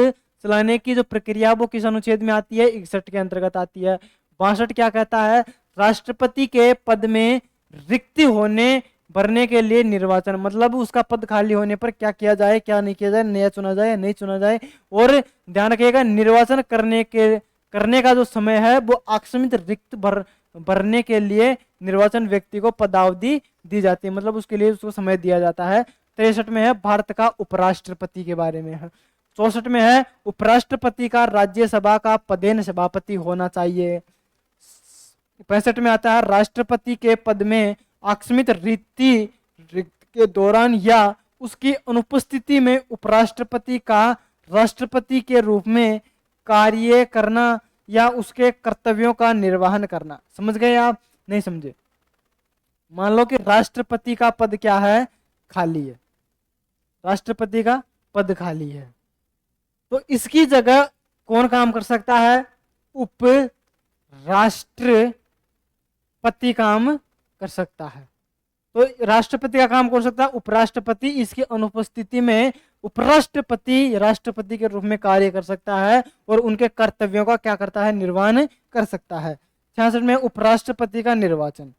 चलाने की जो प्रक्रिया वो किस अनुच्छेद में आती है? 61 के अंतर्गत आती है। 62 क्या कहता है? राष्ट्रपति के पद में रिक्त होने भरने के लिए निर्वाचन, मतलब उसका पद खाली होने पर क्या किया जाए, क्या नहीं किया जाए, नया चुना जाए, नहीं चुना जाए। और ध्यान रखिएगा, निर्वाचन करने का जो समय है वो अक्षमित रिक्त भरने के लिए निर्वाचन व्यक्ति को पदावधि दी जाती है, मतलब उसके लिए उसको समय दिया जाता है। 63 में है भारत का उपराष्ट्रपति के बारे में है। 64 में है उपराष्ट्रपति का राज्यसभा का पदेन सभापति होना चाहिए। 65 में आता है राष्ट्रपति के पद में अक्षमित रिक्त के दौरान या उसकी अनुपस्थिति में उपराष्ट्रपति का राष्ट्रपति के रूप में कार्य करना या उसके कर्तव्यों का निर्वहन करना। समझ गए आप? नहीं समझे? मान लो कि राष्ट्रपति का पद क्या है? खाली है। राष्ट्रपति का पद खाली है, तो इसकी जगह कौन काम कर सकता है? उप राष्ट्रपति काम कर सकता है। तो राष्ट्रपति का काम कौन सकता है? उपराष्ट्रपति। इसकी अनुपस्थिति में उपराष्ट्रपति राष्ट्रपति के रूप में कार्य कर सकता है और उनके कर्तव्यों का क्या करता है? निर्वहन कर सकता है। 66 में उपराष्ट्रपति का निर्वाचन।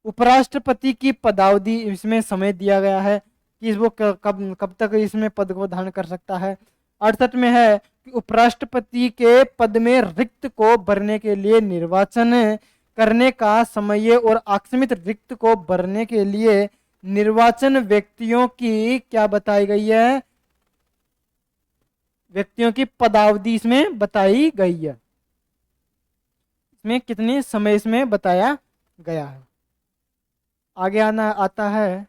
उपराष्ट्रपति की पदावधि, इसमें समय दिया गया है कि वो कब तक इसमें पद को धारण कर सकता है। 68 में है कि उपराष्ट्रपति के पद में रिक्त को भरने के लिए निर्वाचन करने का समय और अक्षमित रिक्त को भरने के लिए निर्वाचन व्यक्तियों की क्या बताई गई है? व्यक्तियों की पदावधि इसमें बताई गई है। इसमें कितनी समय इसमें बताया गया है। आगे आना आता है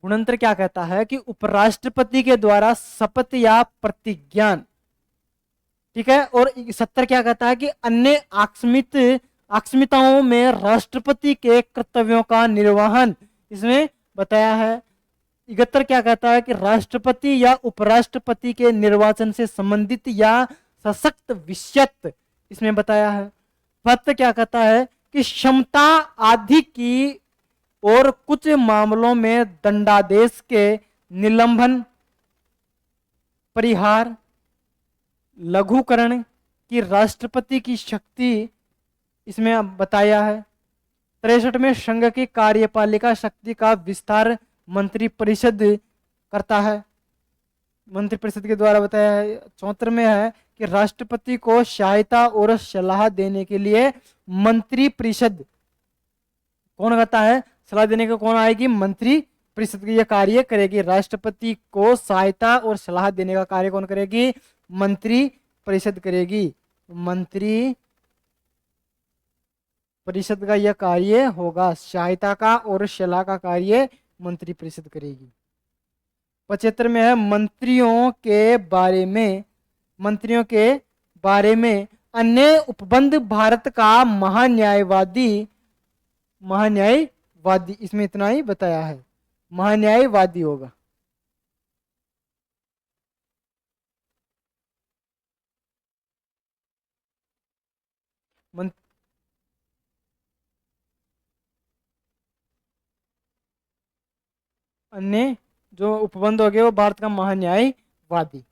गुणंतर क्या कहता है कि उपराष्ट्रपति के द्वारा शपथ या प्रतिज्ञान, ठीक है। और 70 क्या कहता है कि अन्य आकस्मिकताओं में राष्ट्रपति के कर्तव्यों का निर्वहन इसमें बताया है। 71 क्या कहता है कि राष्ट्रपति या उपराष्ट्रपति के निर्वाचन से संबंधित या सशक्त विषयत्व इसमें बताया है। 72 क्या कहता है कि क्षमता आदि की और कुछ मामलों में दंडादेश के निलंबन, परिहार, लघुकरण की राष्ट्रपति की शक्ति इसमें बताया है। 63 में संघ की कार्यपालिका शक्ति का विस्तार मंत्रिपरिषद करता है, मंत्रिपरिषद के द्वारा बताया है। 74 में है कि राष्ट्रपति को सहायता और सलाह देने के लिए मंत्रिपरिषद कौन करता है, सलाह देने को कौन आएगी, मंत्रिपरिषद की यह कार्य करेगी। राष्ट्रपति को सहायता और सलाह देने का कार्य कौन करेगी, मंत्री परिषद करेगी। मंत्री परिषद का यह कार्य होगा, सहायता का और सलाह का कार्य मंत्री परिषद करेगी। 75 में है मंत्रियों के बारे में अन्य उपबंध भारत का महान्यायवादी, इसमें इतना ही बताया है, महान्यायवादी होगा। अन्य जो उपबंध हो गए वो भारत का महान्यायवादी।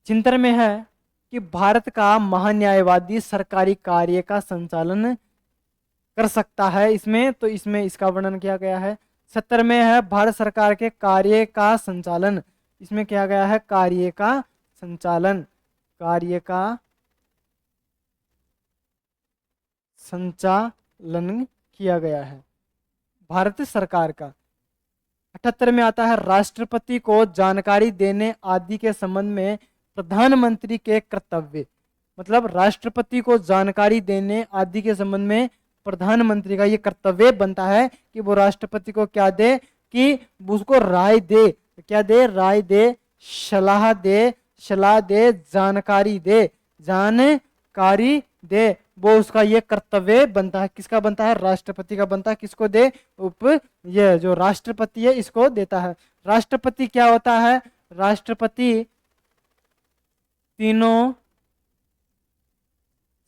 चिंतन में है कि भारत का महान्यायवादी सरकारी कार्य का संचालन कर सकता है इसमें, तो इसमें इसका वर्णन किया गया है। 70 में है भारत सरकार के कार्य का संचालन, इसमें किया गया है कार्य का संचालन किया गया है भारत सरकार का। 78 में आता है राष्ट्रपति को जानकारी देने आदि के संबंध में प्रधानमंत्री के कर्तव्य, मतलब राष्ट्रपति को जानकारी देने आदि के संबंध में प्रधानमंत्री का ये कर्तव्य बनता है कि वो राष्ट्रपति को क्या दे, कि उसको राय दे, क्या दे, राय दे, सलाह दे, जानकारी दे, वो उसका ये कर्तव्य बनता है। किसका बनता है, राष्ट्रपति का बनता है। किसको दे, ये जो राष्ट्रपति है इसको देता है। राष्ट्रपति क्या होता है, राष्ट्रपति तीनों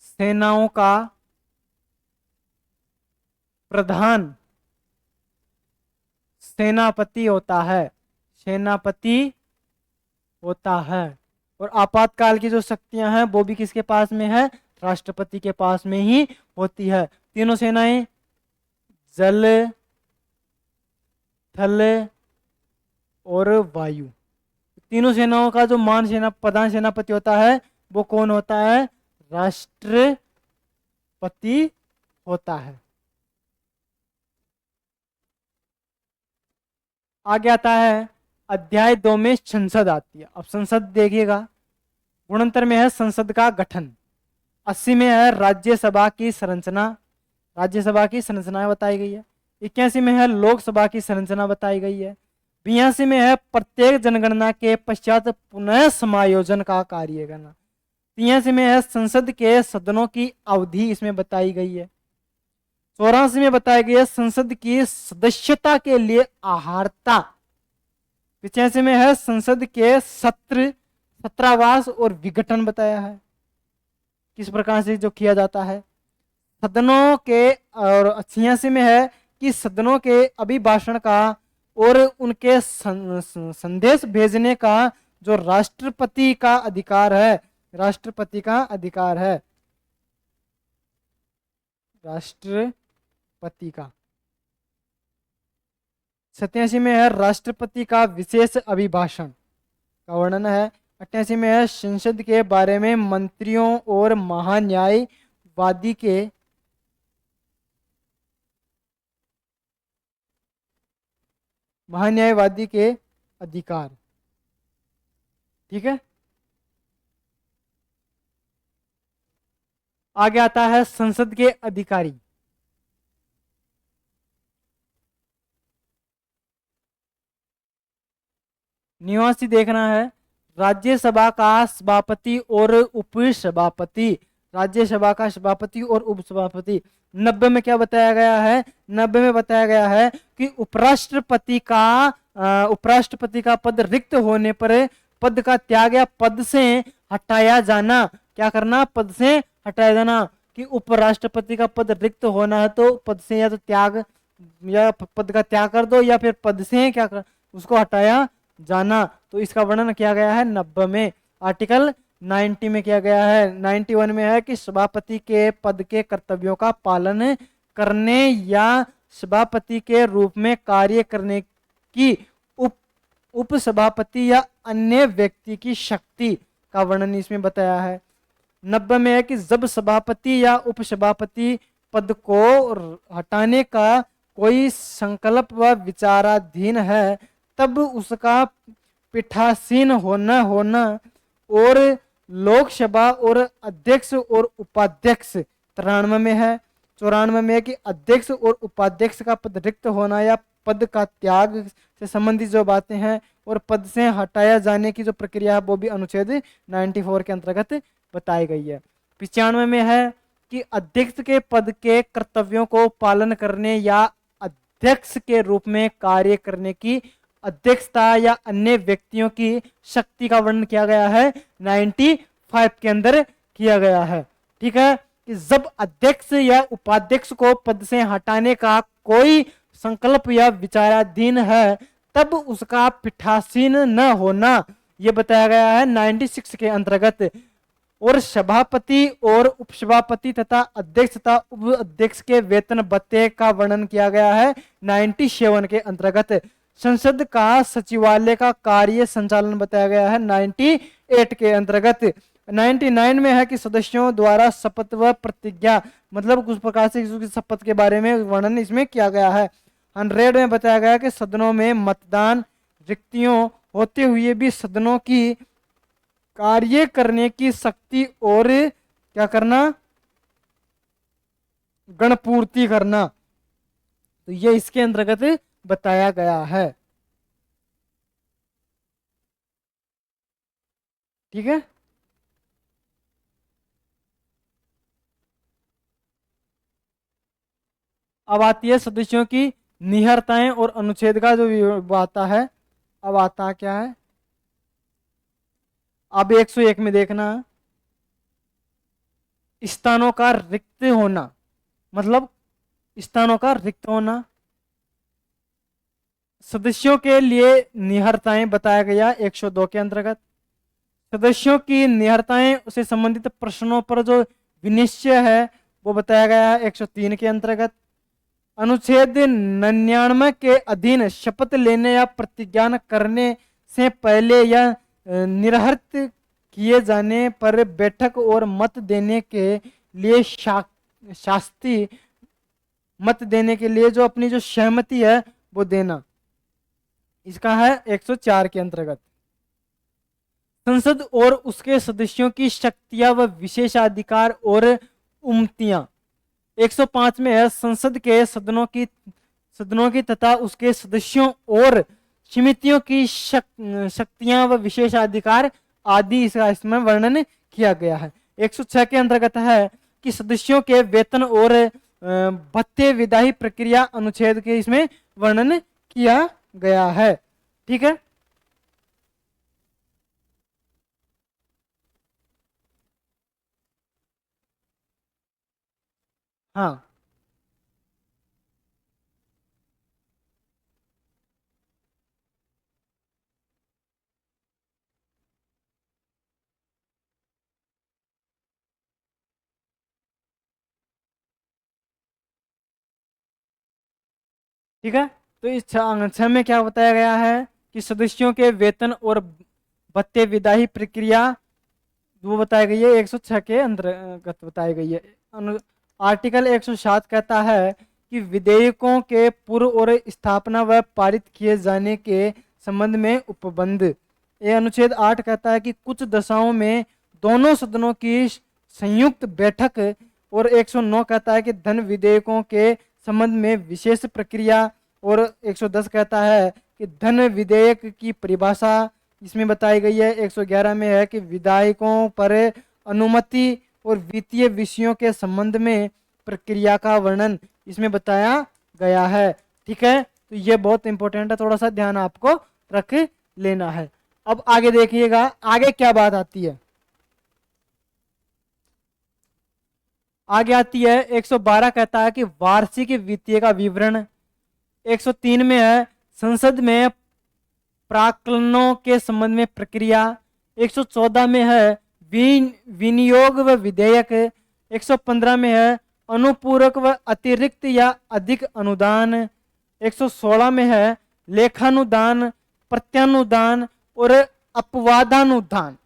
सेनाओं का प्रधान सेनापति होता है। और आपातकाल की जो शक्तियां हैं वो भी किसके पास में है, राष्ट्रपति के पास में ही होती है। तीनों सेनाएं, जल, थल और वायु, तीनों सेनाओं का जो प्रधान सेनापति होता है वो कौन होता है, राष्ट्रपति होता है। आगे आता है अध्याय 2 में संसद आती है। अब संसद देखिएगा, गुणंतर में है संसद का गठन। 80 में है राज्यसभा की संरचना बताई गई है। 81 में है लोकसभा की संरचना बताई गई है। 82 में है प्रत्येक जनगणना के पश्चात पुनः समायोजन का कार्य करना। 83 में है संसद के सदनों की अवधि इसमें बताई गई है। 84 में बताया गया संसद की सदस्यता के लिए आहारता। 85 में है संसद के सत्र, सत्रावास और विघटन बताया है, किस प्रकार से जो किया जाता है सदनों के। और 86 में है कि सदनों के अभिभाषण का और उनके संदेश भेजने का जो राष्ट्रपति का अधिकार है, राष्ट्रपति का। 87 में है राष्ट्रपति का विशेष अभिभाषण का वर्णन है। 88 में है संसद के बारे में मंत्रियों और महान्यायवादी के अधिकार, ठीक है। आगे आता है संसद के अधिकारी। निवासी देखना है, राज्यसभा का सभापति और उपसभापति, राज्यसभा का सभापति और उपसभापति। 90 में क्या बताया गया है? 90 में बताया गया है कि उपराष्ट्रपति का पद रिक्त होने पर पद का त्याग या पद से हटाया जाना। क्या करना? पद से हटाया जाना। कि उपराष्ट्रपति का पद रिक्त होना है तो पद से या तो त्याग या पद का त्याग कर दो या फिर पद से क्या कर उसको हटाया जाना। तो इसका वर्णन किया गया है 90 में। आर्टिकल 90 में किया गया है। 91 में है कि सभापति के पद के कर्तव्यों का पालन करने या सभापति के रूप में कार्य करने की उपसभापति या अन्य व्यक्ति की शक्ति का वर्णन इसमें बताया है। 90 में है कि जब सभापति या उपसभापति पद को हटाने का कोई संकल्प व विचाराधीन है तब उसका पीठासीन होना और लोकसभा और अध्यक्ष और उपाध्यक्ष 93 में है। 94 में है कि अध्यक्ष और उपाध्यक्ष का पद रिक्त होना या पद का त्याग से संबंधित जो बातें हैं और पद से हटाया जाने की जो प्रक्रिया है वो भी अनुच्छेद 94 के अंतर्गत बताई गई है। 95 में है कि अध्यक्ष के पद के कर्तव्यों को पालन करने या अध्यक्ष के रूप में कार्य करने की अध्यक्षता या अन्य व्यक्तियों की शक्ति का वर्णन किया गया है 95 के अंदर किया गया है। ठीक है, कि जब अध्यक्ष या उपाध्यक्ष को पद से हटाने का कोई संकल्प या विचाराधीन है तब उसका पीठासीन न होना, यह बताया गया है 96 के अंतर्गत। और सभापति और उपसभापति तथा अध्यक्ष तथा उप अध्यक्ष के वेतन भत्ते का वर्णन किया गया है 97 के अंतर्गत। संसद का सचिवालय का कार्य संचालन बताया गया है 98 के अंतर्गत। 99 में है कि सदस्यों द्वारा शपथ व प्रतिज्ञा, मतलब कुछ प्रकार से किसी शपथ के बारे में वर्णन इसमें किया गया है। 100 में बताया गया कि सदनों में मतदान रिक्तियों होते हुए भी सदनों की कार्य करने की शक्ति और क्या करना, गणपूर्ति करना, तो ये इसके अंतर्गत बताया गया है। ठीक है, अब आती है सदस्यों की निहरताएं और अनुच्छेद का जो आता है। अब आता क्या है, अब 101 में देखना, स्थानों का रिक्त होना, मतलब स्थानों का रिक्त होना। सदस्यों के लिए निहरताएं बताया गया 102 के अंतर्गत। सदस्यों की निहरताएं से संबंधित प्रश्नों पर जो विनिश्चय है वो बताया गया है 103 के अंतर्गत। अनुच्छेद 99 के अधीन शपथ लेने या प्रतिज्ञान करने से पहले या निरहरित किए जाने पर बैठक और मत देने के लिए शास्त्री मत देने के लिए जो अपनी जो सहमति है वो देना, इसका है 104 के अंतर्गत। संसद और उसके सदस्यों की शक्तियां व विशेषाधिकार और उम्मतियां 105 में है संसद के सदनों की तथा उसके सदस्यों और समितियों की शक्तियां व विशेषाधिकार आदि इसका इसमें वर्णन किया गया है। 106 के अंतर्गत है कि सदस्यों के वेतन और भत्ते विधायी प्रक्रिया अनुच्छेद के इसमें वर्णन किया गया है। ठीक है, हाँ, ठीक है। तो इस 6 में क्या बताया गया है कि सदस्यों के वेतन और भत्ते विधायी प्रक्रिया वो बताई गई है 106 के अंतर्गत बताई गई है। आर्टिकल 107 कहता है कि विधेयकों के पूर्व और स्थापना व पारित किए जाने के संबंध में उपबंध। ये अनुच्छेद 8 कहता है कि कुछ दशाओं में दोनों सदनों की संयुक्त बैठक। और 109 कहता है कि धन विधेयकों के संबंध में विशेष प्रक्रिया। और 110 कहता है कि धन विधेयक की परिभाषा इसमें बताई गई है। 111 में है कि विधायकों पर अनुमति और वित्तीय विषयों के संबंध में प्रक्रिया का वर्णन इसमें बताया गया है। ठीक है, तो ये बहुत इंपॉर्टेंट है, थोड़ा सा ध्यान आपको रख लेना है। अब आगे देखिएगा, आगे क्या बात आती है। आगे आती है 112 कहता है कि वार्षिक वित्तीय का विवरण। 103 में है संसद में प्राक्कलनों के संबंध में प्रक्रिया। 114 में है विनियोग व विधेयक। 115 में है अनुपूरक व अतिरिक्त या अधिक अनुदान। 116 में है लेखानुदान, प्रत्यानुदान और अपवादानुदान।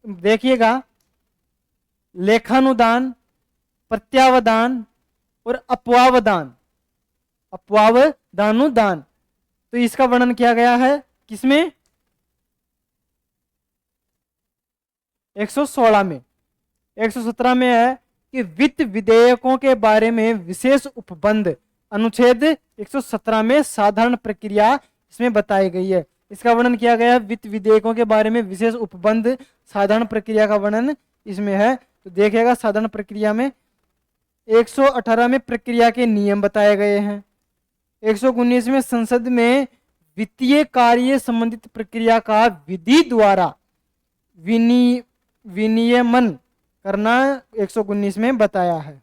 देखिएगा, लेखानुदान, प्रत्यावधान और अपवादानुदान। तो इसका वर्णन किया गया है किसमें? 116 में। 117 में है कि वित्त विधेयकों के बारे में विशेष उपबंध। अनुच्छेद 117 में साधारण प्रक्रिया इसमें बताई गई है। इसका वर्णन किया गया है वित्त विधेयकों के बारे में विशेष उपबंध, साधारण प्रक्रिया का वर्णन इसमें है। तो देखिएगा, साधारण प्रक्रिया में 118 में प्रक्रिया के नियम बताए गए हैं। 119 में संसद में वित्तीय कार्य संबंधित प्रक्रिया का विधि द्वारा विनियमन करना 119 में बताया है।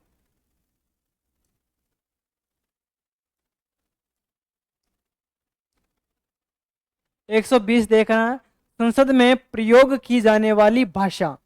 एक 120 देखना, संसद में प्रयोग की जाने वाली भाषा।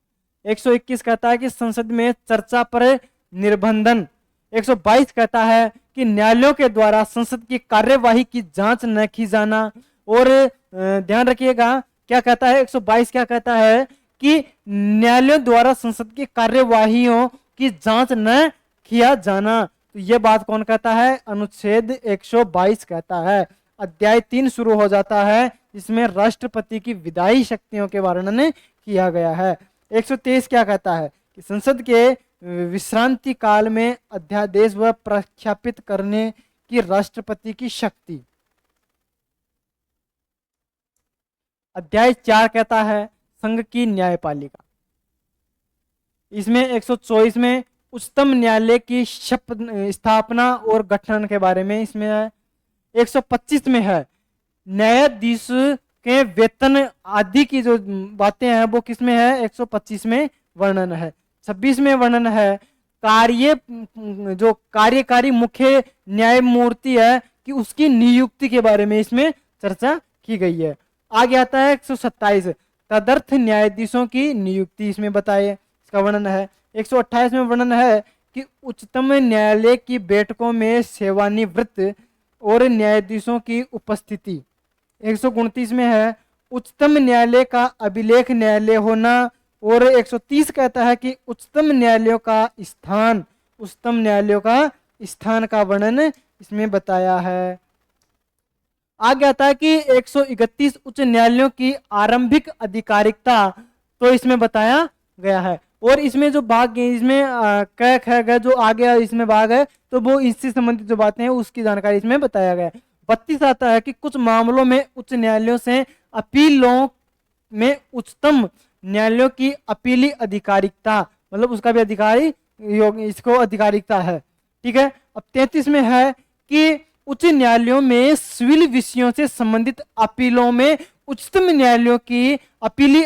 121 कहता है कि संसद में चर्चा पर निर्बंधन। 122 कहता है कि न्यायालयों के द्वारा संसद की कार्यवाही की जांच न की जाना। और ध्यान रखिएगा, क्या कहता है 122 क्या कहता है कि न्यायालयों द्वारा संसद की कार्यवाहियों की जांच न किया जाना। तो ये बात कौन कहता है? अनुच्छेद 122 कहता है। अध्याय 3 शुरू हो जाता है, इसमें राष्ट्रपति की विधायी शक्तियों के वर्णन किया गया है। 123 क्या कहता है कि संसद के विश्रांति काल में अध्यादेश व प्रख्यापित करने की राष्ट्रपति की शक्ति। अध्याय 4 कहता है संघ की न्यायपालिका। इसमें 124 में उच्चतम न्यायालय की स्थापना और गठन के बारे में इसमें है। 125 में है न्यायाधीश के वेतन आदि की जो बातें हैं वो किसमें है? 125 में वर्णन है। 26 में वर्णन है जो कार्यकारी मुख्य न्यायमूर्ति है कि उसकी नियुक्ति के बारे में इसमें चर्चा की गई है। आगे आता है 127 तदर्थ न्यायाधीशों की नियुक्ति इसमें बताए, इसका वर्णन है। 128 में वर्णन है कि उच्चतम न्यायालय की बैठकों में सेवानिवृत्त और न्यायाधीशों की उपस्थिति। 129 में है उच्चतम न्यायालय का अभिलेख न्यायालय होना। और 130 कहता है कि उच्चतम न्यायालयों का स्थान का वर्णन इसमें बताया है। आगे आता है कि 131 उच्च न्यायालयों की आरंभिक आधिकारिकता, तो इसमें बताया गया है। और इसमें जो भाग इसमें क ख ग जो आगे इसमें भाग है तो वो इससे संबंधित जो बातें हैं उसकी जानकारी इसमें बताया गया है। 32 आता है कि कुछ मामलों में उच्च न्यायालयों से अपीलों में उच्चतम न्यायालयों की अपीली अधिकारिकता, मतलब उसका भी अधिकारी इसको अधिकारिकता है। ठीक है। अब 33 में है कि उच्च न्यायालयों में सिविल विषयों से संबंधित अपीलों में उच्चतम न्यायालयों की अपीली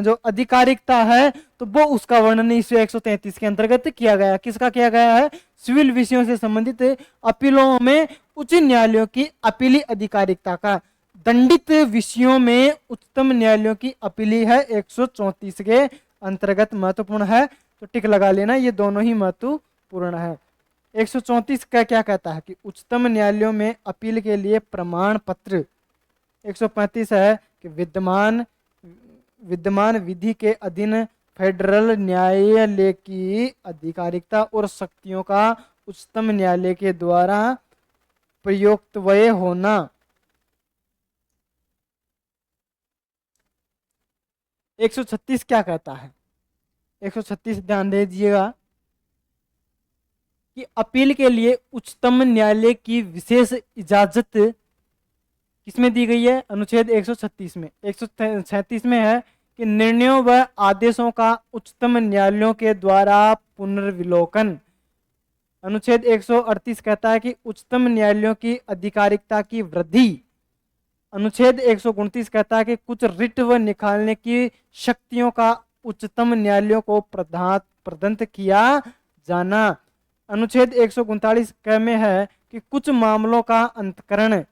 जो अधिकारिकता है तो वो उसका वर्णन इस 133 के अंतर्गत किया गया। किसका किया गया है? सिविल विषयों से संबंधित अपीलों में उच्च न्यायालयों की अपीली अधिकारिकता का। दंडित विषयों में उच्चतम न्यायालयों की अपीली है 134 के अंतर्गत। महत्वपूर्ण है तो टिक लगा लेना, ये दोनों ही महत्वपूर्ण है। 134 का क्या कहता है कि उच्चतम न्यायालयों में अपील के लिए प्रमाण पत्र। 135 है कि विद्यमान विधि के अधीन फेडरल न्यायालय की अधिकारिकता और शक्तियों का उच्चतम न्यायालय के द्वारा प्रयोक्तव्य होना। 136 क्या कहता है 136 ध्यान दे दीजिएगा कि अपील के लिए उच्चतम न्यायालय की विशेष इजाजत किसमें दी गई है? अनुच्छेद 136 में। 137 में है कि निर्णयों व आदेशों का उच्चतम न्यायालयों के द्वारा पुनर्विलोकन। अनुच्छेद 138 कहता है कि उच्चतम न्यायालयों की आधिकारिकता की वृद्धि। अनुच्छेद 129 कहता है कि कुछ रिट व निकालने की शक्तियों का उच्चतम न्यायालयों को प्रदत्त किया जाना। अनुच्छेद 139 में है कि कुछ मामलों का अंतकरण।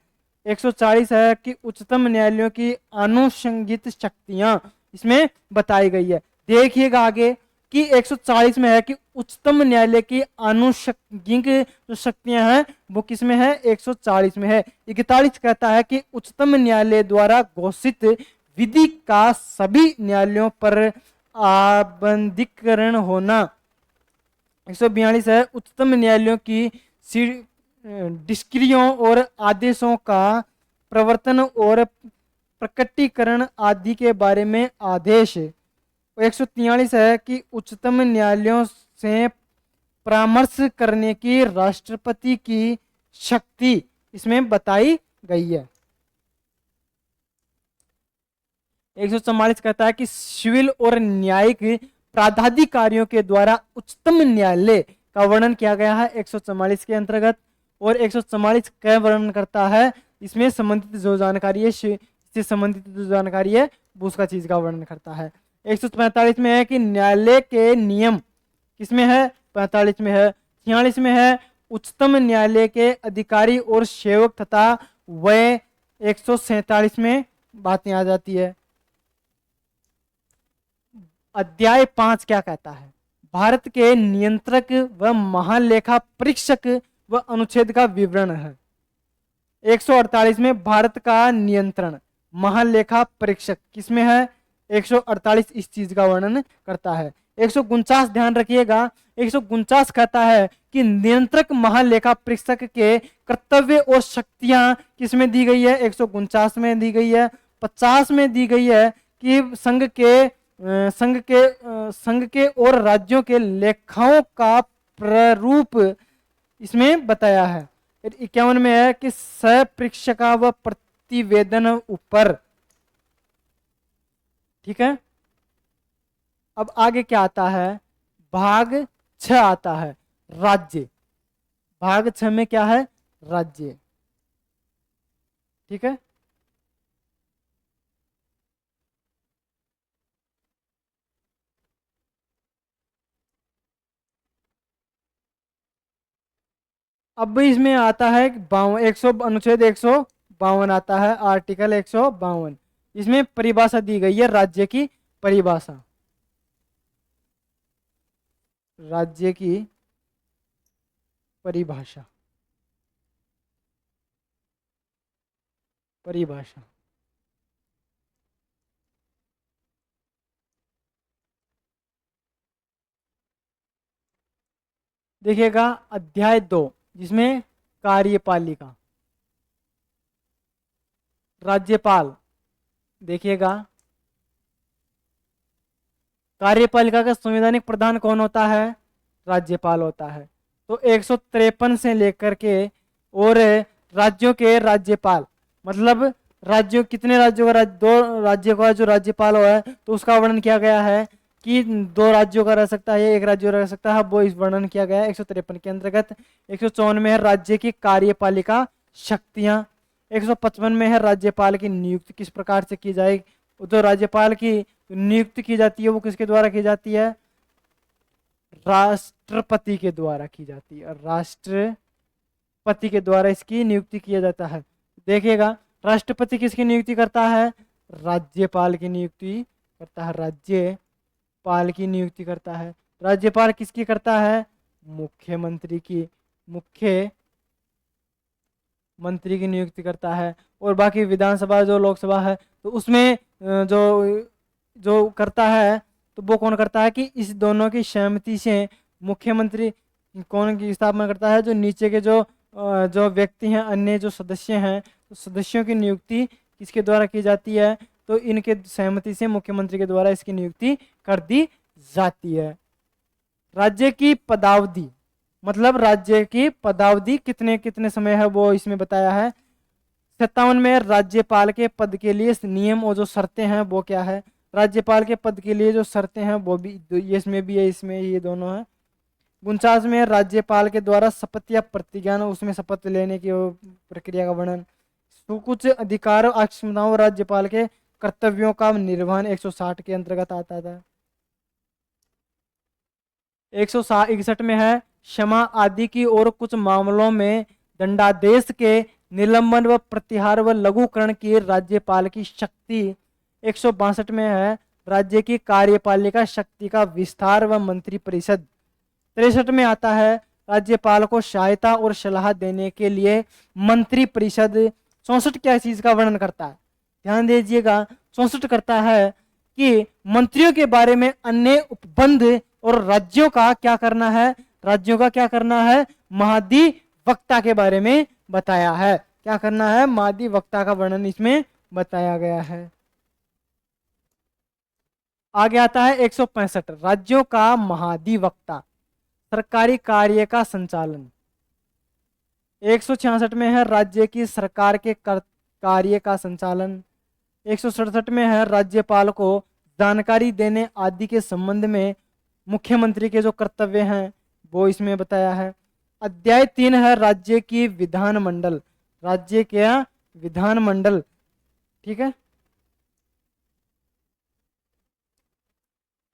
140 है कि उच्चतम न्यायालयों की आनुषंगिक शक्तियां इसमें बताई गई है। देखिएगा आगे कि 140 में है कि उच्चतम न्यायालय की आनुषंगिक जो शक्तियां हैं वो किसमें है? 140 में है। 41 कहता है कि उच्चतम न्यायालय द्वारा घोषित विधि का सभी न्यायालयों पर आबंधीकरण होना। 142 है उच्चतम न्यायालयों की डिस्क्रियों और आदेशों का प्रवर्तन और प्रकटीकरण आदि के बारे में आदेश। 143 है कि उच्चतम न्यायालयों से परामर्श करने की राष्ट्रपति की शक्ति इसमें बताई गई है। 144 कहता है कि सिविल और न्यायिक प्राधिकारियों के द्वारा उच्चतम न्यायालय का वर्णन किया गया है 144 के अंतर्गत। और 144 का वर्णन करता है इसमें संबंधित जो जानकारी है, इससे संबंधित जो जानकारी है वो उसका चीज का वर्णन करता है। 145 में है कि न्यायालय के नियम किसमें है? 45 में है। 46 में है उच्चतम न्यायालय के अधिकारी और सेवक तथा वह 147 में बातें आ जाती है। अध्याय 5 क्या कहता है? भारत के नियंत्रक व महालेखा परीक्षक व अनुच्छेद का विवरण है। 148 में भारत का नियंत्रण महालेखा परीक्षक किसमें है? 148 इस चीज का वर्णन करता है। 149 ध्यान रखिएगा, 149 कहता है कि नियंत्रक महालेखा परीक्षक के कर्तव्य और शक्तियां किसमें दी गई है? 149 में दी गई है। 50 में दी गई है कि संघ के और राज्यों के लेखाओं का प्रारूप इसमें बताया है। 51 में है कि सपरीक्षका व प्रतिवेदन ऊपर। ठीक है, अब आगे क्या आता है? भाग 6 आता है, राज्य। भाग 6 में क्या है? राज्य। ठीक है, अब इसमें आता है 100 अनुच्छेद 152 आता है, आर्टिकल 152। इसमें परिभाषा दी गई है राज्य की परिभाषा। राज्य की परिभाषा देखिएगा अध्याय 2 जिसमें कार्यपालिका राज्यपाल। देखिएगा कार्यपालिका का संवैधानिक प्रधान कौन होता है? राज्यपाल होता है। तो 153 से लेकर के और राज्यों के राज्यपाल, मतलब राज्यों कितने राज्यों का दो राज्यों का जो राज्यपाल है तो उसका वर्णन किया गया है कि 2 राज्यों का रह सकता है, 1 राज्य रह सकता है, वो इस वर्णन किया गया है 153 के अंतर्गत। 154 में है राज्य की कार्यपालिका शक्तियां। 155 में है राज्यपाल की नियुक्ति किस प्रकार से की जाए। तो राज्यपाल की नियुक्ति की जाती है वो किसके द्वारा की जाती है? राष्ट्रपति के द्वारा की जाती है। राष्ट्रपति के द्वारा इसकी नियुक्ति किया जाता है। देखिएगा राष्ट्रपति किसकी नियुक्ति करता है? राज्यपाल की नियुक्ति करता है। राज्यपाल की नियुक्ति करता है। राज्यपाल किसकी करता है? मुख्यमंत्री की नियुक्ति करता है। और बाकी विधानसभा जो लोकसभा है तो उसमें जो करता है तो वो कौन करता है कि इस दोनों की सहमति से मुख्यमंत्री कौन की स्थापना करता है? जो नीचे के जो व्यक्ति हैं, अन्य जो सदस्य हैं, तो सदस्यों की नियुक्ति किसके द्वारा की जाती है? तो इनके सहमति से मुख्यमंत्री के द्वारा इसकी नियुक्ति कर दी जाती है। राज्य की पदावधि, मतलब राज्य की पदावधि कितने कितने समय है वो इसमें बताया है। 57 में राज्यपाल के पद के लिए नियम और जो शर्तें हैं वो क्या है। राज्यपाल के पद के लिए जो शर्तें हैं वो भी ये इसमें भी है, इसमें ये दोनों है। 49 में राज्यपाल के द्वारा शपथ या प्रतिज्ञान, उसमें शपथ लेने की वो प्रक्रिया का वर्णन। तो कुछ अधिकार और क्षमताओं राज्यपाल के कर्तव्यों का निर्वहन 160 के अंतर्गत आता था। 161 में है क्षमा आदि की और कुछ मामलों में दंडादेश के निलंबन व प्रत्याहार व लघुकरण की राज्यपाल की शक्ति। 162 में है राज्य की कार्यपालिका शक्ति का विस्तार व मंत्री परिषद। 63 में आता है राज्यपाल को सहायता और सलाह देने के लिए मंत्री परिषद। 64 क्या चीज का वर्णन करता है, ध्यान दीजिएगा। 64 करता है कि मंत्रियों के बारे में अन्य उपबंध और राज्यों का क्या करना है, राज्यों का क्या करना है, महाधिवक्ता के बारे में बताया है। क्या करना है, महाधिवक्ता का वर्णन इसमें बताया गया है। आगे आता है 165 राज्यों का महाधिवक्ता, सरकारी कार्य का संचालन। 166 में है राज्य की सरकार के कार्य का संचालन। 167 में है राज्यपाल को जानकारी देने आदि के संबंध में मुख्यमंत्री के जो कर्तव्य हैं वो इसमें बताया है। अध्याय 3 है राज्य की विधानमंडल, राज्य के विधानमंडल, ठीक है।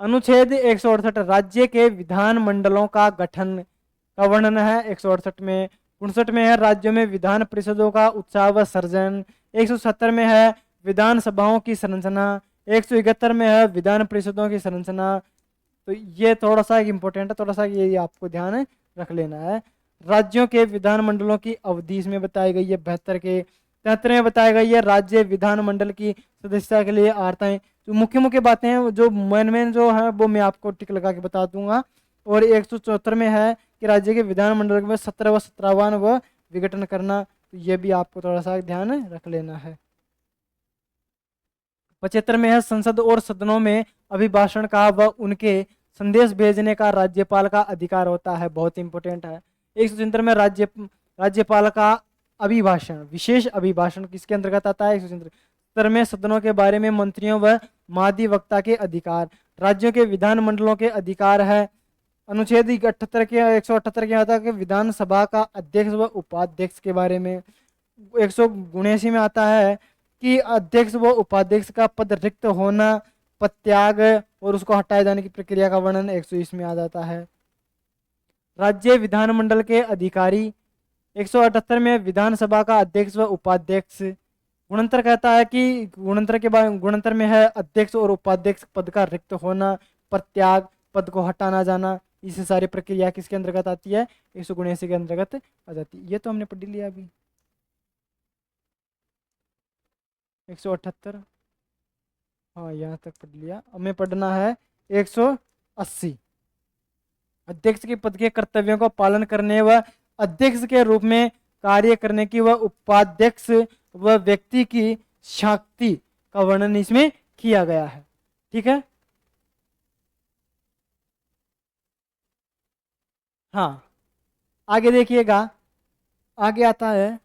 अनुच्छेद 168 राज्य के विधानमंडलों का गठन का वर्णन है 168 में। 59 में है राज्यों में विधान परिषदों का उत्साह व सर्जन। 170 में है विधानसभाओं की संरचना। 171 में है विधान परिषदों की संरचना। तो ये थोड़ा सा इम्पोर्टेंट है, थोड़ा सा ये आपको ध्यान रख लेना है। राज्यों के विधानमंडलों की अवधि इसमें बताई गई है 72 के। 73 में बताया गई है राज्य विधानमंडल की सदस्यता के लिए आर्ताएं। जो मुख्य मुख्य बातें हैं, जो मेन जो है वो मैं आपको टिक लगा के बता दूंगा। और 174 में है कि राज्य के विधानमंडल में 17 व 17वां व विघटन करना। तो ये भी आपको थोड़ा सा ध्यान रख लेना है। 75 में है संसद और सदनों में अभिभाषण का व उनके संदेश भेजने का राज्यपाल का अधिकार होता है, बहुत इंपॉर्टेंट है। 173 में राज्यपाल का अभिभाषण, विशेष अभिभाषण किसके अंतर्गत आता है। 173 में सदनों के बारे में मंत्रियों व महाधिवक्ता के अधिकार। राज्यों के विधानमंडलों के अधिकार है। अनुच्छेद 78 के 178 के आता है कि विधानसभा का अध्यक्ष व उपाध्यक्ष के बारे में। 179 में आता है कि अध्यक्ष व उपाध्यक्ष का पद रिक्त होना, पदत्याग और उसको हटाए जाने की प्रक्रिया का वर्णन 120 में आ जाता है। राज्य विधानमंडल के अधिकारी। 178 में विधानसभा का अध्यक्ष व उपाध्यक्ष। गुणंतर कहता है कि गुणंतर के बाद गुणंतर में है अध्यक्ष और उपाध्यक्ष पद का रिक्त होना, पदत्याग, पद को हटाना जाना। इसे सारी प्रक्रिया किसके अंतर्गत आती है, 179 के अंतर्गत आ जाती है। ये तो हमने पढ़ लिया अभी 178, हाँ यहाँ तक पढ़ लिया। हमें पढ़ना है 180 अध्यक्ष के पद के कर्तव्यों का पालन करने व अध्यक्ष के रूप में कार्य करने की व उपाध्यक्ष व व्यक्ति की शक्ति का वर्णन इसमें किया गया है, ठीक है। हाँ आगे देखिएगा, आगे आता है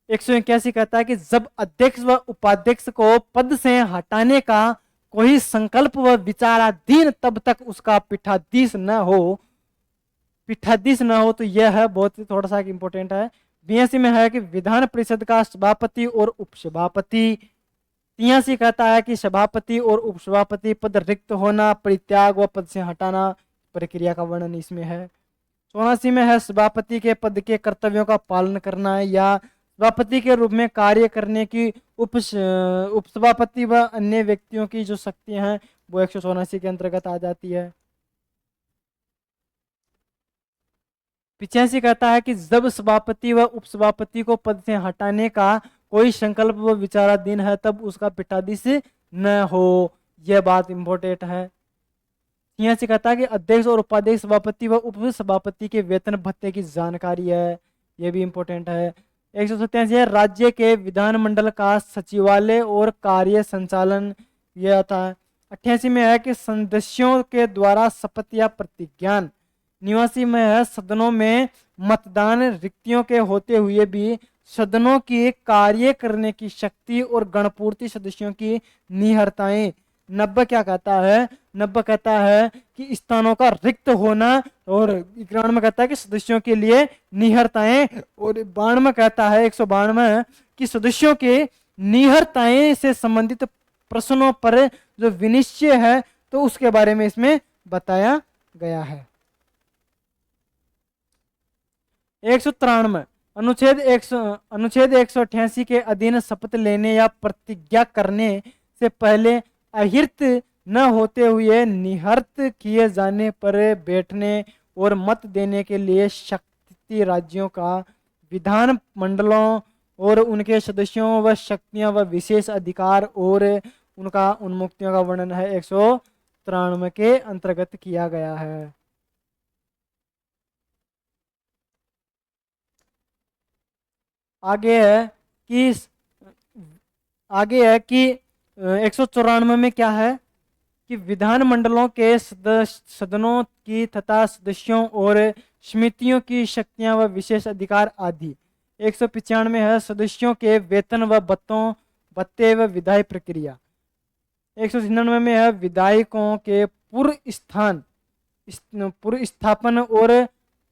181 कहता है कि जब अध्यक्ष व उपाध्यक्ष को पद से हटाने का कोई संकल्प व विचाराधीन तब तक उसका पीठाधीश न हो, तो यह है बहुत ही थोड़ा सा इंपॉर्टेंट है। 82 में है कि विधान परिषद का सभापति और उपसभापति। 83 कहता है कि सभापति और उपसभापति पद रिक्त होना, परित्याग व पद से हटाना, प्रक्रिया का वर्णन इसमें है। 84 में है सभापति के पद के कर्तव्यों का पालन करना या सभापति के रूप में कार्य करने की उपसभापति व अन्य व्यक्तियों की जो शक्तियां हैं वो 184 के अंतर्गत आ जाती है। 85 कहता है कि जब सभापति व उपसभापति को पद से हटाने का कोई संकल्प व विचाराधीन है तब उसका पीठाधीश न हो, यह बात इंपॉर्टेंट है। 86 कहता है कि अध्यक्ष और उपाध्यक्ष सभापति व उप सभापति के वेतन भत्ते की जानकारी है, यह भी इंपॉर्टेंट है। 187 है राज्य के विधानमंडल का सचिवालय और कार्य संचालन, यह आता है। 88 में है कि सदस्यों के द्वारा शपथ या प्रतिज्ञान। 89 में है सदनों में मतदान रिक्तियों के होते हुए भी सदनों की कार्य करने की शक्ति और गणपूर्ति सदस्यों की निहरताएं। 90 क्या कहता है? 90 कहता है कि स्थानों का रिक्त होना, और 91 कहता है कि सदस्यों के लिए निहरताएं, और 92 कहता है 192 कि सदस्यों के निहरताएं से संबंधित प्रश्नों पर जो विनिश्चय है तो उसके बारे में इसमें बताया गया है। 193 अनुच्छेद 188 के अधीन शपथ लेने या प्रतिज्ञा करने से पहले अहिर्त न होते हुए निहर्त किए जाने पर बैठने और मत देने के लिए शक्ति राज्यों का विधान मंडलों और उनके सदस्यों व शक्तियां व विशेष अधिकार और उनका उन्मुक्तियों का वर्णन है 193 के अंतर्गत किया गया है। आगे है कि 194 में क्या है कि विधान मंडलों के सदनों की तथा सदस्यों और समितियों की शक्तियां व विशेष अधिकार आदि। 195 है सदस्यों के वेतन व भत्ते व विधायी प्रक्रिया। 199 में है विधायकों के पूर्व स्थापन और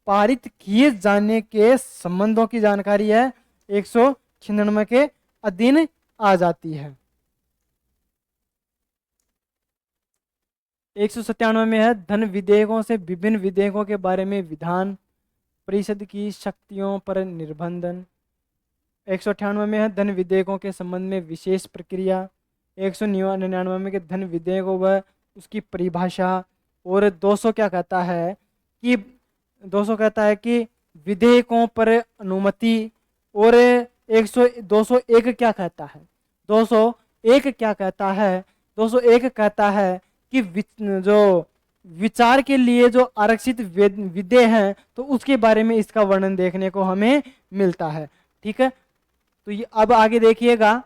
पारित किए जाने के संबंधों की जानकारी है 196 के अधीन आ जाती है। 197 में है धन विधेयकों से विभिन्न विधेयकों के बारे में विधान परिषद की शक्तियों पर निर्बंधन। 198 में है धन विधेयकों के संबंध में विशेष प्रक्रिया। 199 में के धन विधेयकों व उसकी परिभाषा। और 200 क्या कहता है कि 200 कहता है कि विधेयकों पर अनुमति। और 201 क्या कहता है? 201 क्या कहता है? 201 कहता है कि जो विचार के लिए जो आरक्षित विधेय हैं तो उसके बारे में इसका वर्णन देखने को हमें मिलता है। ठीक है, तो ये अब आगे देखिएगा